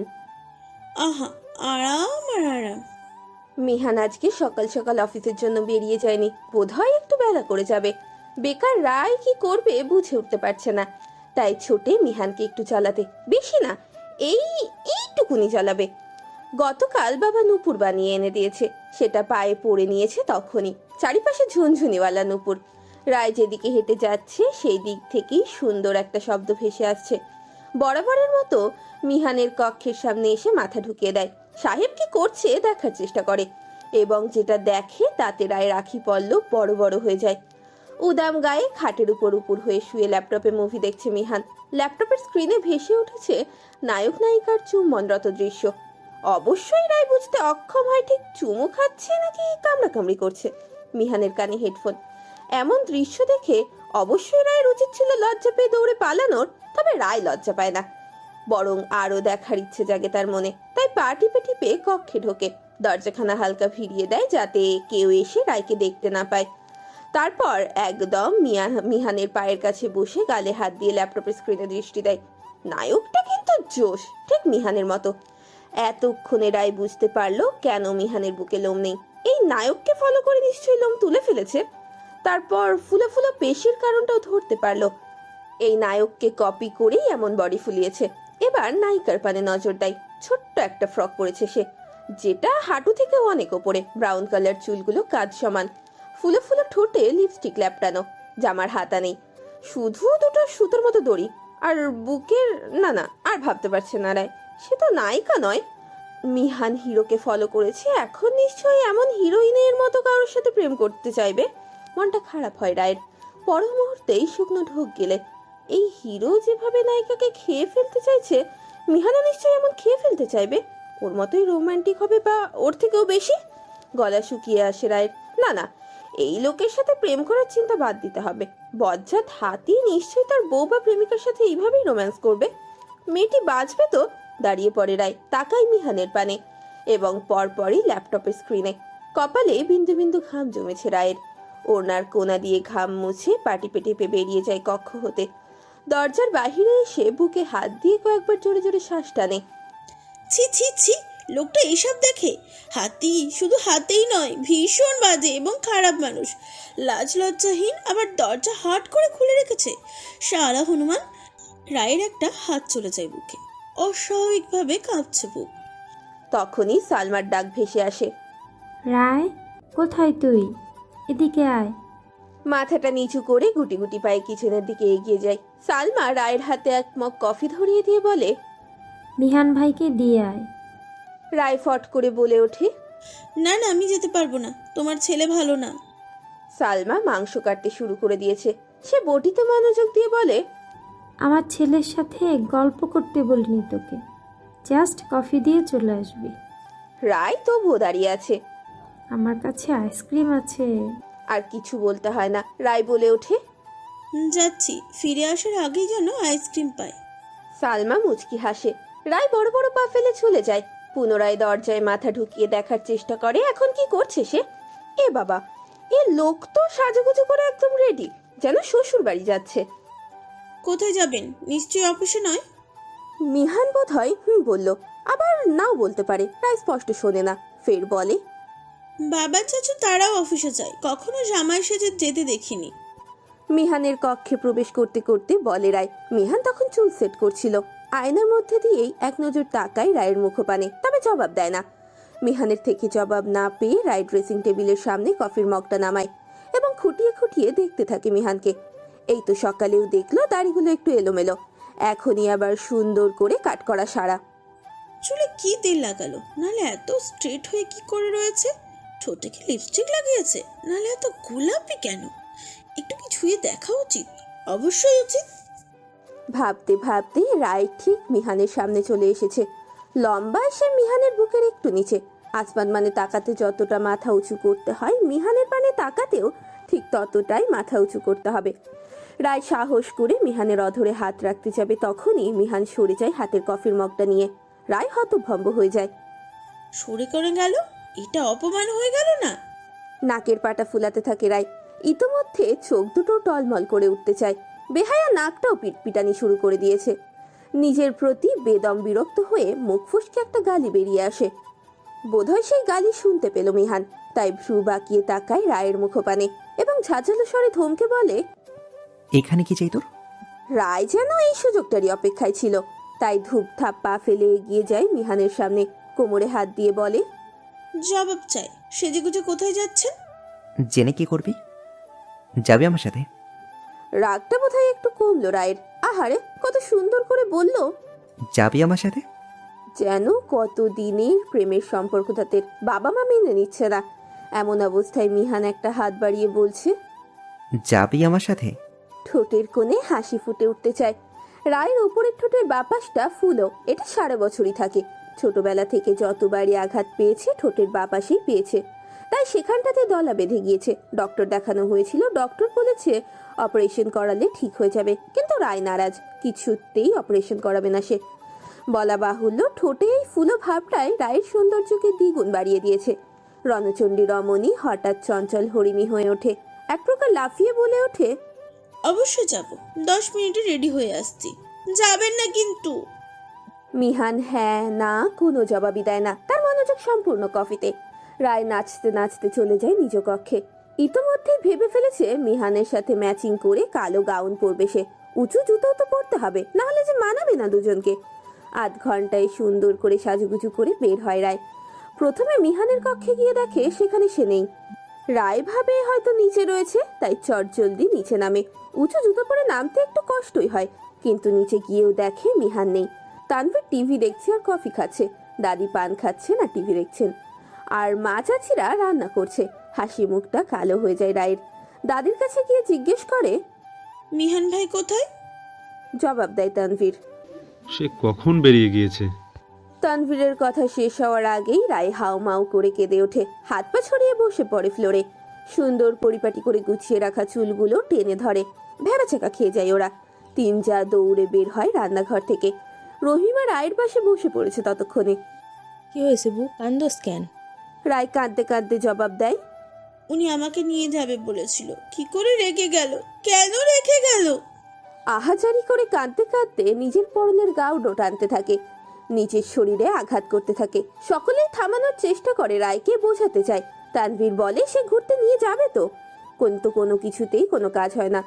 আহা, আরাম আর আরাম। মিহান আজকে সকাল সকাল অফিসের জন্য বেরিয়ে যায়নি, বোধহয় একটু বেলা করে যাবে। বেকার রায় কি করবে বুঝে উঠতে পারছে না। তাই ছোটে মিহানকে একটু চালাতে, বেশি না, এইটুকুনি চালাবে। গতকাল বাবা নূপুর বানিয়ে এনে দিয়েছে, সেটা পায়ে পড়ে নিয়েছে তখনই। চারিপাশে ঝুনঝুনিওয়ালা নূপুর। রায় যেদিকে হেঁটে যাচ্ছে সেই দিক থেকেই সুন্দর একটা শব্দ ভেসে আসছে। বরাবরের মতো মিহানের কক্ষের সামনে এসে মাথা ঢুকিয়ে দেয়। সাহেব কি করছে দেখার চেষ্টা করে, এবং যেটা দেখে তাতে রায়ের আঁখি পল্লব বড় বড় হয়ে যায়। উদাম গায়ে খাটের উপর হয়ে শুয়ে ল্যাপটপে মুভি দেখছে মিহান। ল্যাপটপের স্ক্রিনে ভেসে উঠেছে নায়ক নায়িকার চুম্বনরত দৃশ্য। অবশ্যই রায় বুঝতে অক্ষম হয় ঠিক চুমু খাচ্ছে নাকি কামড়াকামড়ি করছে। মিহানের কানে হেডফোন। এমন দৃশ্য দেখে অবশ্যই রায়ের উচিত ছিল লজ্জা পেয়ে দৌড়ে পালানোর, তবে রায় লজ্জা পায় না, বরং আরো দেখার ইচ্ছে জাগে তার মনে। তাই পা টিপে টিপে কক্ষে ঢোকে। দরজাখানা হালকা ভিড়িয়ে দেয় যাতে কেউ এসে রায়কে দেখতে না পায়। তারপর একদম মিহানের পায়ের কাছে বসে গালে হাত দিয়ে ল্যাপটপের স্ক্রিনে দৃষ্টি দেয়। নায়কটা কিন্তু জোশ, ঠিক মিহানের মতো। এতক্ষণে রায় বুঝতে পারলো কেন মিহানের বুকে লোম নেই। এই নায়ককে ফলো করে নিশ্চয়ই লোম তুলে ফেলেছে। তারপর ফুলো ফুলো পেশির কারণটাও ধরতে পারলো। এই নায়ককে কপি করেই এমন বডি ফুলিয়েছে। এবার নায়িকার পানে নজর দেয়। ছোট্ট একটা ফ্রক পরেছে সে, যেটা হাঁটু থেকে অনেক ওপরে। ব্রাউন কালার চুলগুলো কাঁধ সমান, ফুলো ফুলো ঠোঁটে লিপস্টিক ল্যাপটানো। জামার হাতা নেই, শুধু 2টো সুতোর মতো দড়ি। আর বুকের না আর ভাবতে পারছে না রায়, সে তো নায়িকা নয়। মিহান হিরোকে ফলো করেছে, এখন নিশ্চয়ই এমন হিরোইনের মতো কারোর সাথে প্রেম করতে চাইবে। মনটা খারাপ হয় রায়ের। পর মুহূর্তেই শুকনো ঢোক গেলে, এই হিরো যেভাবে নায়িকাকে খেয়ে ফেলতে চাইছে, মিহানও নিশ্চয়ই এমন খেয়ে ফেলতে চাইবে। ওর মতোই রোমান্টিক হবে বা ওর থেকেও বেশি। গলা শুকিয়ে আসে রায়ের। না, এই লোকের সাথে প্রেম করার চিন্তা বাদ দিতে হবে। বজ্জাত হাতি নিশ্চয়ই তার বউ বা প্রেমিকার সাথে এইভাবেই রোম্যান্স করবে। মেয়েটি বাঁচবে তো। দাঁড়িয়ে পড়ে রায়, তাকাই মিহানের পানে এবং পরপরই ল্যাপটপের স্ক্রিনে। কপালে বিন্দু বিন্দু ঘাম জমেছে রায়ের। ওনার কোনা দিয়ে ঘাম মুছে পাটি পেটে বেরিয়ে যায় কক্ষ হতে। দরজার বাহিরে এসে বুকে হাত দিয়ে কয়েকবার জোরে জোরে শ্বাস টানে। ছি ছি ছি, লোকটা এসব দেখে? হাতি শুধু হাতেই নয়, ভীষণ বাজে এবং খারাপ মানুষ। লাজ লজ্জাহীন, আবার দরজা হট করে খুলে রেখেছে। শালা হনুমান। রায়ের একটা হাত চলে যায় বুকে, অস্বাভাবিকভাবে কাঁপছে বুক। তখনই সালমার ডাক ভেসে আসে, রায় কোথায় তুই? এদিকে আয়। মাথাটা নিচু করে গুটি গুটি পায়ে কিচেনের দিকে এগিয়ে যায়। সালমা রায়ের হাতে এক মগ কফি ধরিয়ে দিয়ে বলে, মিহান ভাইকে দিয়ে আয়। রায় ফট করে বলে ওঠে, না না, আমি যেতে পারবো না, তোমার ছেলে ভালো না। সালমা মাংস কাটতে শুরু করে দিয়েছে। সে বটিতে মনোযোগ দিয়ে বলে, আমার ছেলের সাথে গল্প করতে বলিনি তোকে, জাস্ট কফি দিয়ে চলে আসবি। রায় তবুও দাঁড়িয়ে আছে। আমার কাছে আইসক্রিম আছে। আর কিছু বলতে হয় না, রায় বলে ওঠে, যাচ্ছি, ফিরে আসার আগেই যেন আইসক্রিম পাই। সালমা মুচকি হাসে। রায় বড় বড় পা ফেলে চলে যায়। পুনরায় দরজায় মাথা ঢুকিয়ে দেখার চেষ্টা করে এখন কি করছে সে। এ বাবা, এ লোক তো সাজুগুজু করে একদম রেডি, যেন শ্বশুর বাড়ি যাচ্ছে। কোথায় যাবেন? নিশ্চয়ই অফিসে নয়? মিহান বোধ হয় বলল, আবার নাও বলতে পারে। রায় স্পষ্ট শোনে না, ফের বলে, বাবা চাচু তারাও অফিসে যায়, কখনো জামাই সেজে যেতে দেখিনি। মিহানের কক্ষে প্রবেশ করতে করতে বলে রায়। মিহান তখন চুল সেট করছিল। আয়নার মধ্যে দিয়েই এক নজর তাকায় রায়ের মুখপানে, তবে জবাব দেয় না। মিহানের থেকে জবাব না পেয়ে রায় ড্রেসিং টেবিলের সামনে কফির মগটা নামায় এবং খুঁটিয়ে খুঁটিয়ে দেখতে থাকে মিহানকে। এই তো সকালেও দেখলো দাড়িগুলো একটু এলোমেলো, এখনই আবার সুন্দর করে কাট করা সারা। চুলে কি তেল লাগালো, নাহলে এত স্ট্রেট হয়ে কি করে রয়েছে? ঠোঁটে কি লিপস্টিক লাগিয়েছে, নাহলে এত গোলাপি কেন? একটু কি ছুঁয়ে দেখা উচিত, অবশ্যই উচিত। ভাবতে ভাবতে রায় ঠিক মিহানের সামনে চলে এসেছে। লম্বা সে মিহানের বুকের একটু নিচে। আসমান মানে তাকাতে যতটা মাথা উঁচু করতে হয়, মিহানের পানে তাকাতেও ঠিক ততটাই মাথা উঁচু করতে হবে। রায় সাহস করে মিহানের অধরে হাত রাখতে যাবে, তখনই মিহান সরে যায় হাতের কফির মগটা নিয়ে। রায় হতভম্ব হয়ে যায়। সরে করে গেল, এটা অপমান হয়ে গেল না? নাকের পাটা ফুলাতে থাকে রায়। ইতোমধ্যে চোখ দুটো টলমল করে উঠতে চায়। বেহায়া নাকটাও পিটপিটানি শুরু করে দিয়েছে। নিজের প্রতি বেদম বিরক্ত হয়ে মুখ ফুসকে একটা গালি বেরিয়ে আসে। বোধহয় সেই গালি শুনতে পেল মিহান, তাই ভ্রু বাঁকিয়ে তাকায় রায়ের মুখপানে এবং ঝাঁঝালো স্বরে ধমকে বলে, এখানে কি চাই তোর? রায় যেন এই সুযোগটারই অপেক্ষায় ছিল, তাই ধূপ থাপ পা ফেলে এগিয়ে যায় মিহানের সামনে। কোমরে হাত দিয়ে বলে, জবাব চাই। সেজেগুজে কোথায় যাচ্ছেন? জেনে কি করবি? যাবি আমার সাথে? রাগটা বোধহয় একটু কমলো রায়ের। আহারে, কত সুন্দর করে বলল, যাবি আমার সাথে। যেন কত দিনের প্রেমের সম্পর্ক তাদের বাবা মা মেনে নিচ্ছে না। এমন অবস্থায় মিহান একটা হাত বাড়িয়ে বলছে, যাবি আমার সাথে? ঠোঁটের কোণে হাসি ফুটে উঠতে চায়। রায়ের ওপরের ঠোঁটের বাপাসটা ফুলো, এটা সারা বছরই থাকে। ছোটবেলা থেকে যতবারই আঘাত পেয়েছে ঠোঁটের বাপাসেই পেয়েছে, তাই সেখানটাতে দলা বেঁধে গিয়েছে। ডক্টর দেখানো হয়েছিল, ডক্টর বলেছে অপারেশন করালে ঠিক হয়ে যাবে, কিন্তু রায় নারাজ, কিছুতেই অপারেশন করাবে না সে। বলা বাহুল্য, ঠোঁটে এই ফুলো ভাবটাই রায়ের সৌন্দর্যকে দ্বিগুণ বাড়িয়ে দিয়েছে। রণচণ্ডী রমণী হঠাৎ চঞ্চল হরিণী হয়ে ওঠে, এক প্রকার লাফিয়ে বলে ওঠে, অবশ্যই যাব, 10 মিনিটে রেডি হয়ে আসছি। যাবেন না কিন্তু? মিহান হ্যাঁ না কোনো জবাবই দেয় না, তার মনোযোগ সম্পূর্ণ কফিতে। রায় নাচতে নাচতে চলে যায় নিজ কক্ষে। ইতোমধ্যে ভেবে ফেলেছে মিহানের সাথে ম্যাচিং করে কালো গাউন পরবে সে। উঁচু জুতো তো পরতে হবে, না হলে যে মানাবে না দুজনকে। আধ ঘন্টায় সুন্দর করে সাজুগুজু করে বের হয় রায়। প্রথমে মিহানের কক্ষে গিয়ে দেখে সেখানে সে নেই। রায় ভাবে হয়তো নিচে রয়েছে, তাই চটজলদি নিচে নামে। উঁচু জুতো পরে নামতে একটু কষ্টই হয়, কিন্তু নিচে গিয়েও দেখে মিহান নেই। তানভীর টিভি দেখছে আর কফি খাচ্ছে। দাদি পান খাচ্ছেন আর টিভি দেখছেন, আর মা চাচিরা রান্না করছে। হাসি মুখটা কালো হয়ে যায় রায়ের। দাদির কাছে গিয়ে জিজ্ঞেস করে, মিহান ভাই কোথায়? জবাব দেয় তানভীর, সে কখন বেরিয়ে গিয়েছে। তানভীরের কথা শেষ হওয়ার আগেই রায় হাউ মাউ করে কেঁদে ওঠে, হাত পা ছড়িয়ে বসে পড়ে ফ্লোরে। সুন্দর পরিপাটি করে গুছিয়ে রাখা চুলগুলো টেনে ধরে। ভেবাচাকা খেয়ে যায় ওরা। তিন যা দৌড়ে বের হয় রান্নাঘর থেকে। রহিমা রায়ের পাশে বসে পড়েছে ততক্ষণে। কি হয়েছে বউ, কান্দোস কেন? রায় কাঁদতে কাঁদতে জবাব দেয়, উনি আমাকে নিয়ে যাবে বলেছিল, কি করে রেখে গেল? কেন রেখে গেল? আহাজারি করে কাঁদতে কাঁদতে নিজের পরনের গাউডও টানতে থাকে, নিজের শরীরে আঘাত করতে থাকে। সকলেই থামানোর চেষ্টা করে, রায়কে বোঝাতে চায়। তানভীর বলে সে ঘুরতে নিয়ে যাবে তো, কিন্তু কোনো কিছুতেই কোনো কাজ হয় না।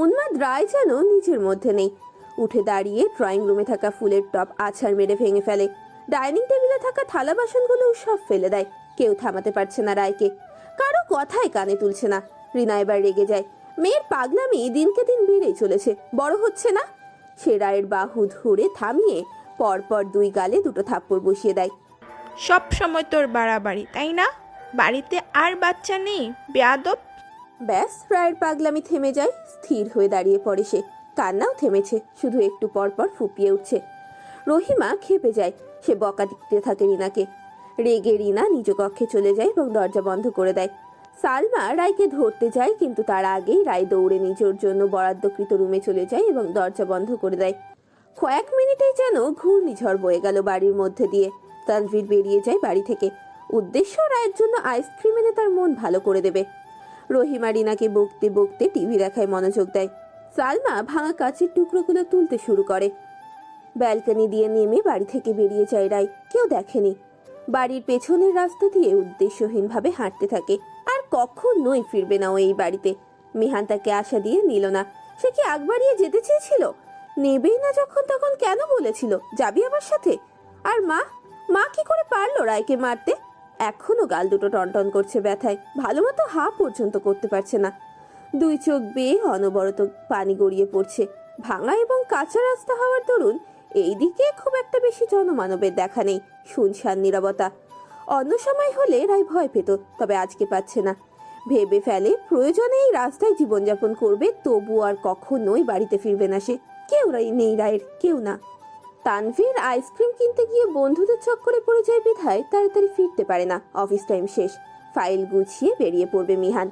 উন্মাদ রায় যেন নিজের মধ্যে নেই। উঠে দাঁড়িয়ে ড্রয়িং রুমে থাকা ফুলের টব আছাড় মেরে ভেঙে ফেলে। ডাইনিং টেবিলে থাকা থালা বাসনগুলো সব ফেলে দেয়। কেউ থামাতে পারছে না রায়কে, কারো কথাই কানে তুলছে না। রিনা এবার রেগে যায়। মেয়ের পাগলামি দিনকে দিন বেড়েই চলেছে, বড় হচ্ছে না। সে রায়ের বাহু ধরে থামিয়ে পরপর 2 গালে 2 থাপ্পড় বসিয়ে দেয়। সব সময় তোর বাড়াবাড়ি, তাই না? বাড়িতে আর বাচ্চা নেই, বেয়াদব। ব্যাস, রায়ের পাগলামি থেমে যায়। স্থির হয়ে দাঁড়িয়ে পড়ে সে। কান্নাও থেমেছে, শুধু একটু পর পর ফুপিয়ে উঠছে। রহিমা ক্ষেপে যায়। সে বকা দিতে থাকে রিনাকে। রেগে রিনা নিজ কক্ষে চলে যায় এবং দরজা বন্ধ করে দেয়। সালমা রায়কে ধরতে যায়, কিন্তু তার আগেই রায় দৌড়ে নিজের জন্য বরাদ্দকৃত রুমে চলে যায় এবং দরজা বন্ধ করে দেয়। কয়েক মিনিটেই যেন ঘূর্ণিঝড় বয়ে গেল বাড়ির মধ্যে দিয়ে। তানভীর বেরিয়ে যায় বাড়ি থেকে। উদ্দেশ্য রায়ের জন্য আইসক্রিম এনে তার মন ভালো করে দেবে। রহিমা রিনাকে বকতে বকতে টিভি দেখায় মনোযোগ দেয়। সালমা ভাঙা কাচের টুকরোগুলো তুলতে শুরু করে। ব্যালকনি দিয়ে নেমে বাড়ি থেকে বেরিয়ে যায় রায়। কেউ দেখেনি। বাড়ির পেছনের রাস্তা দিয়ে উদ্দেশ্যহীনভাবে হাঁটতে থাকে। আর কখনোই ফিরবে না ও এই বাড়িতে। মিহান তাকে আশা দিয়ে নিল না। সে কি আগ বাড়িয়ে যেতে চেয়েছিল? নেবেই না যখন তখন কেন বলেছিল যাবি আমার সাথে? আর মা কি করে পারলো রায়কে মারতে? এখনো গাল দুটো টনটন করছে ব্যথায়। ভালো মতো হা পর্যন্ত করতে পারছে না। 2 চোখ বেয়ে অনবরত পানি গড়িয়ে পড়ছে। ভাঙা এবং কাঁচা রাস্তা হওয়ার দরুন এইদিকে খুব একটা বেশি জনমানবের দেখা নেই। শুনশান নীরবতা। অন্য সময় হলে রায় ভয় পেত, তবে আজকে পাচ্ছে না। ভেবে ফেলে প্রয়োজনে এই রাস্তায় জীবনযাপন করবে, তবু আর কখনোই বাড়িতে ফিরবে না সে। কেউ নেই রায়ের, কেউ না। তানভীর আইসক্রিম কিনতে গিয়ে বন্ধুদের চক্করে পড়ে যায় বিধায় তাড়াতাড়ি ফিরতে পারে না। অফিস টাইম শেষ। ফাইল গুছিয়ে বেরিয়ে পড়বে মিহান।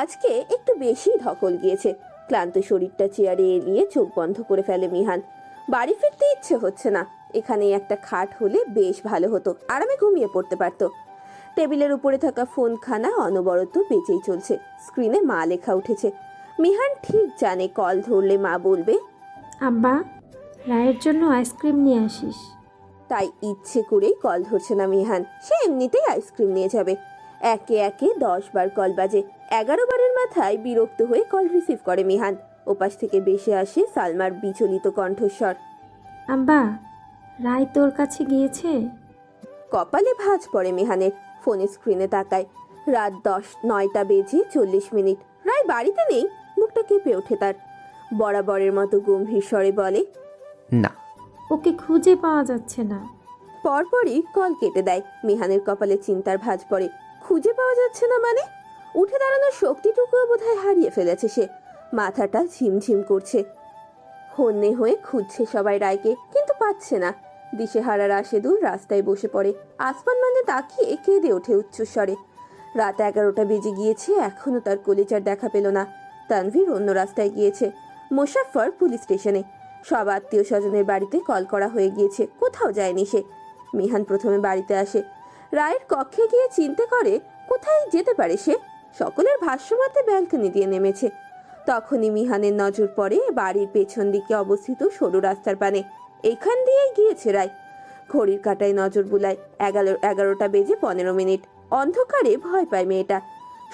আজকে একটু বেশি ধকল গিয়েছে। ক্লান্ত শরীরটা চেয়ারে এলিয়ে চোখ বন্ধ করে ফেলে মিহান। বাড়ি ফিরতে ইচ্ছে হচ্ছে না। এখানে একটা খাট হলে বেশ ভালো হতো, আরামে ঘুমিয়ে পড়তে পারতো। টেবিলের উপরে থাকা ফোনখানা অনবরত বেজেই চলছে। স্ক্রিনে মা লেখা উঠেছে। মিহান ঠিক জানে কল ধরলে মা বলবে, আব্বা, রায়ের জন্য আইসক্রিম নিয়ে আসিস। তাই ইচ্ছে করেই কল ধরছে না মিহান। সে এমনিতেই আইসক্রিম নিয়ে যাবে। একে একে 10 বার কল বাজে। 11 বারের মাথায় বিরক্ত হয়ে কল রিসিভ করে মিহান। ওপাশ থেকে বেশে আসে সালমার বিচলিত কণ্ঠস্বর। আব্বা, রায় তোর কাছে গিয়েছে? কপালে ভাঁজ পড়ে মিহানের। ফোনের স্ক্রিনে তাকায়। রাত 9টা বেজে 40 মিনিট। রায় বাড়িতে নেই। মুখটা কেঁপে ওঠে তার। বরাবরের মতো গম্ভীর স্বরে বলে, না। ওকে খুঁজে পাওয়া যাচ্ছে না। পরপরই কল কেটে দেয়। মিহানের কপালে চিন্তার ভাঁজ পড়ে। খুঁজে পাওয়া যাচ্ছে না মানে? উঠে দাঁড়ানোর শক্তিটুকুও বোধহয় হারিয়ে ফেলেছে সে। মাথাটা ঝিমঝিম করছে। হন্যে হয়ে খুঁজছে সবাই রায়কে, কিন্তু পাচ্ছে না। দিশেহারা রাশেদুল রাস্তায় বসে পড়ে। আসমান মানে তাকিয়ে কেঁদে ওঠে উচ্চস্বরে। রাত 11টা বেজে গিয়েছে, এখনো তার কলিজার দেখা পেল না। তানভীর অন্য রাস্তায় গিয়েছে। মোশাফফর পুলিশ স্টেশনে। সব আত্মীয় স্বজনের বাড়িতে কল করা হয়ে গিয়েছে, কোথাও যায়নি সে। মিহান প্রথমে বাড়িতে আসে। রায়ের কক্ষে গিয়ে চিন্তা করে কোথায় যেতে পারে সে। সকলের ভাষ্য মতে ব্যালকনি দিয়ে নেমেছে। তখনই মিহানের নজর পড়ে বাড়ির পেছন দিকে অবস্থিত সরু রাস্তার পানে। এখান দিয়েই গিয়েছে রায়। ঘড়ির কাঁটায় নজর বুলায়। 11টা বেজে 15 মিনিট। অন্ধকারে ভয় পায় মেয়েটা।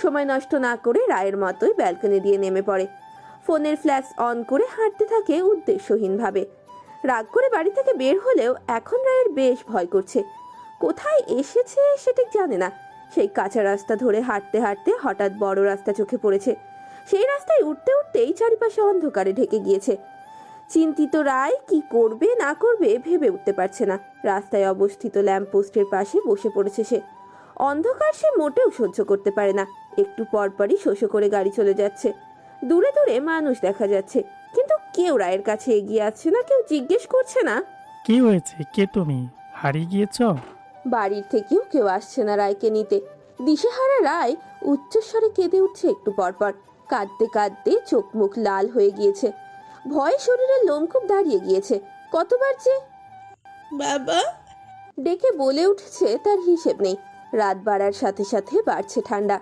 সময় নষ্ট না করে রায়ের মতোই ব্যালকনি দিয়ে নেমে পড়ে। ফোনের ফ্ল্যাশ অন করে হাঁটতে থাকে উদ্দেশ্যহীনভাবে। রাগ করে বাড়ি থেকে বের হলেও এখন রায়ের বেশ ভয় করছে। কোথায় এসেছে সে ঠিক জানে না। সেই কাঁচা রাস্তা ধরে হাঁটতে হাঁটতে হঠাৎ বড় রাস্তা চোখে পড়েছে। সেই রাস্তায় উঠতে উঠতেই চারিপাশে অন্ধকারে ঢেকে গিয়েছে। চিন্তিত রায় কি করবে না করবে ভেবে উঠতে পারছে না। রাস্তায় অবস্থিত ল্যাম্পপোস্টের পাশে বসে পড়েছে সে। অন্ধকার সে মোটেও সহ্য করতে পারে না। একটু পরপরই শোষো করে গাড়ি চলে যাচ্ছে। দূরে দূরে মানুষ দেখা যাচ্ছে, কিন্তু কেউ রায়ের কাছে এগিয়ে আসছে না, কেউ জিজ্ঞেস করছে না, কি হয়েছে, কে তুমি, হারিয়ে গিয়েছো? বাড়ির থেকেও কেউ আসছে না রায়কে নিতে। দিশেহারা রায় উচ্চস্বরে কেঁদে উঠছে একটু পরপর। কাঁদতে কাঁদতে চোখ মুখ লাল হয়ে গিয়েছে। ভয়ে শরীরের লোমকূপ দাঁড়িয়ে গিয়েছে। কতবার যে বাবা ডেকে বলে উঠেছে তার হিসেব নেই। রাত বাড়ার সাথে সাথে বাড়ছে ঠান্ডা।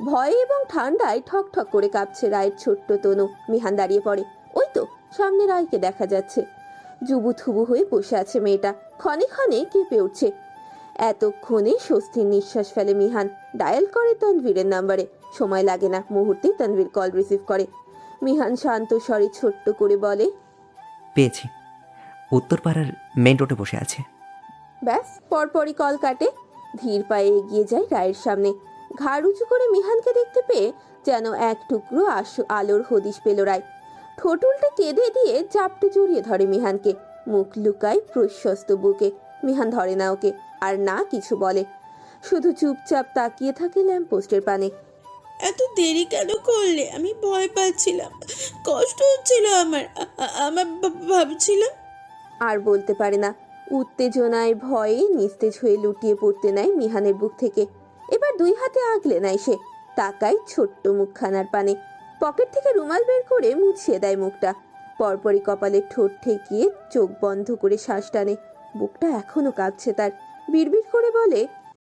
ভয়ে এবং ঠান্ডায় ঠক ঠক করে কাঁপছে রায়ের ছোট্ট তনু। মিহান দাঁড়িয়ে পড়ে। ওই তো সামনে রায়কে দেখা যাচ্ছে। জুবু থুবু হয়ে বসে আছে মেয়েটা। ক্ষণে ক্ষণে কেঁপে উঠছে। এতক্ষণে স্বস্তির নিঃশ্বাস ফেলে মিহান। ডায়াল করে তানভীরের নাম্বারে। সময় লাগে না, মুহূর্তেই তানভীর কল রিসিভ করে। মিহান শান্ত স্বরে ছোট্ট করে বলে, পেয়েছি, উত্তরপাড়ার মেন রোডে বসে আছে। ব্যাস পরপরই কল কাটে। ধীর পায়ে এগিয়ে যায় রায়ের সামনে। ঘাড় উঁচু করে মিহানকে দেখতে পেয়ে যেন এক টুকরো আলোর হদিশ পেল রায়। ঠোঁট উল্টে কেঁদে দিয়ে চাপটে জড়িয়ে ধরে মিহানকে, মুখ লুকায় প্রশস্ত বুকে। মিহান ধরে না ওকে, আর না কিছু বলে, শুধু চুপচাপ তাকিয়ে থাকে ল্যাম্পপোস্টের পানে। এত দেরি কেন করলে? আমি ভয় পাচ্ছিলাম, কষ্ট হচ্ছিল আমার। আমার ভাবছিলাম। আর বলতে পারে না। উত্তেজনায় ভয়ে নিস্তেজ হয়ে লুটিয়ে পড়তে নেয় মিহানের বুক থেকে। এবার দুই হাতে আগলে নেয় সে, তাকায় ছোট্ট মুখখানার পানে। পকেট থেকে রুমাল বের করে মুছিয়ে দেয় মুখটা। পরপরই কপালের ঠোঁট ঠেকিয়ে চোখ বন্ধ করে শ্বাস টানে। বুকটা এখনো কাঁপছে তার। বিড়বিড় করে বলে,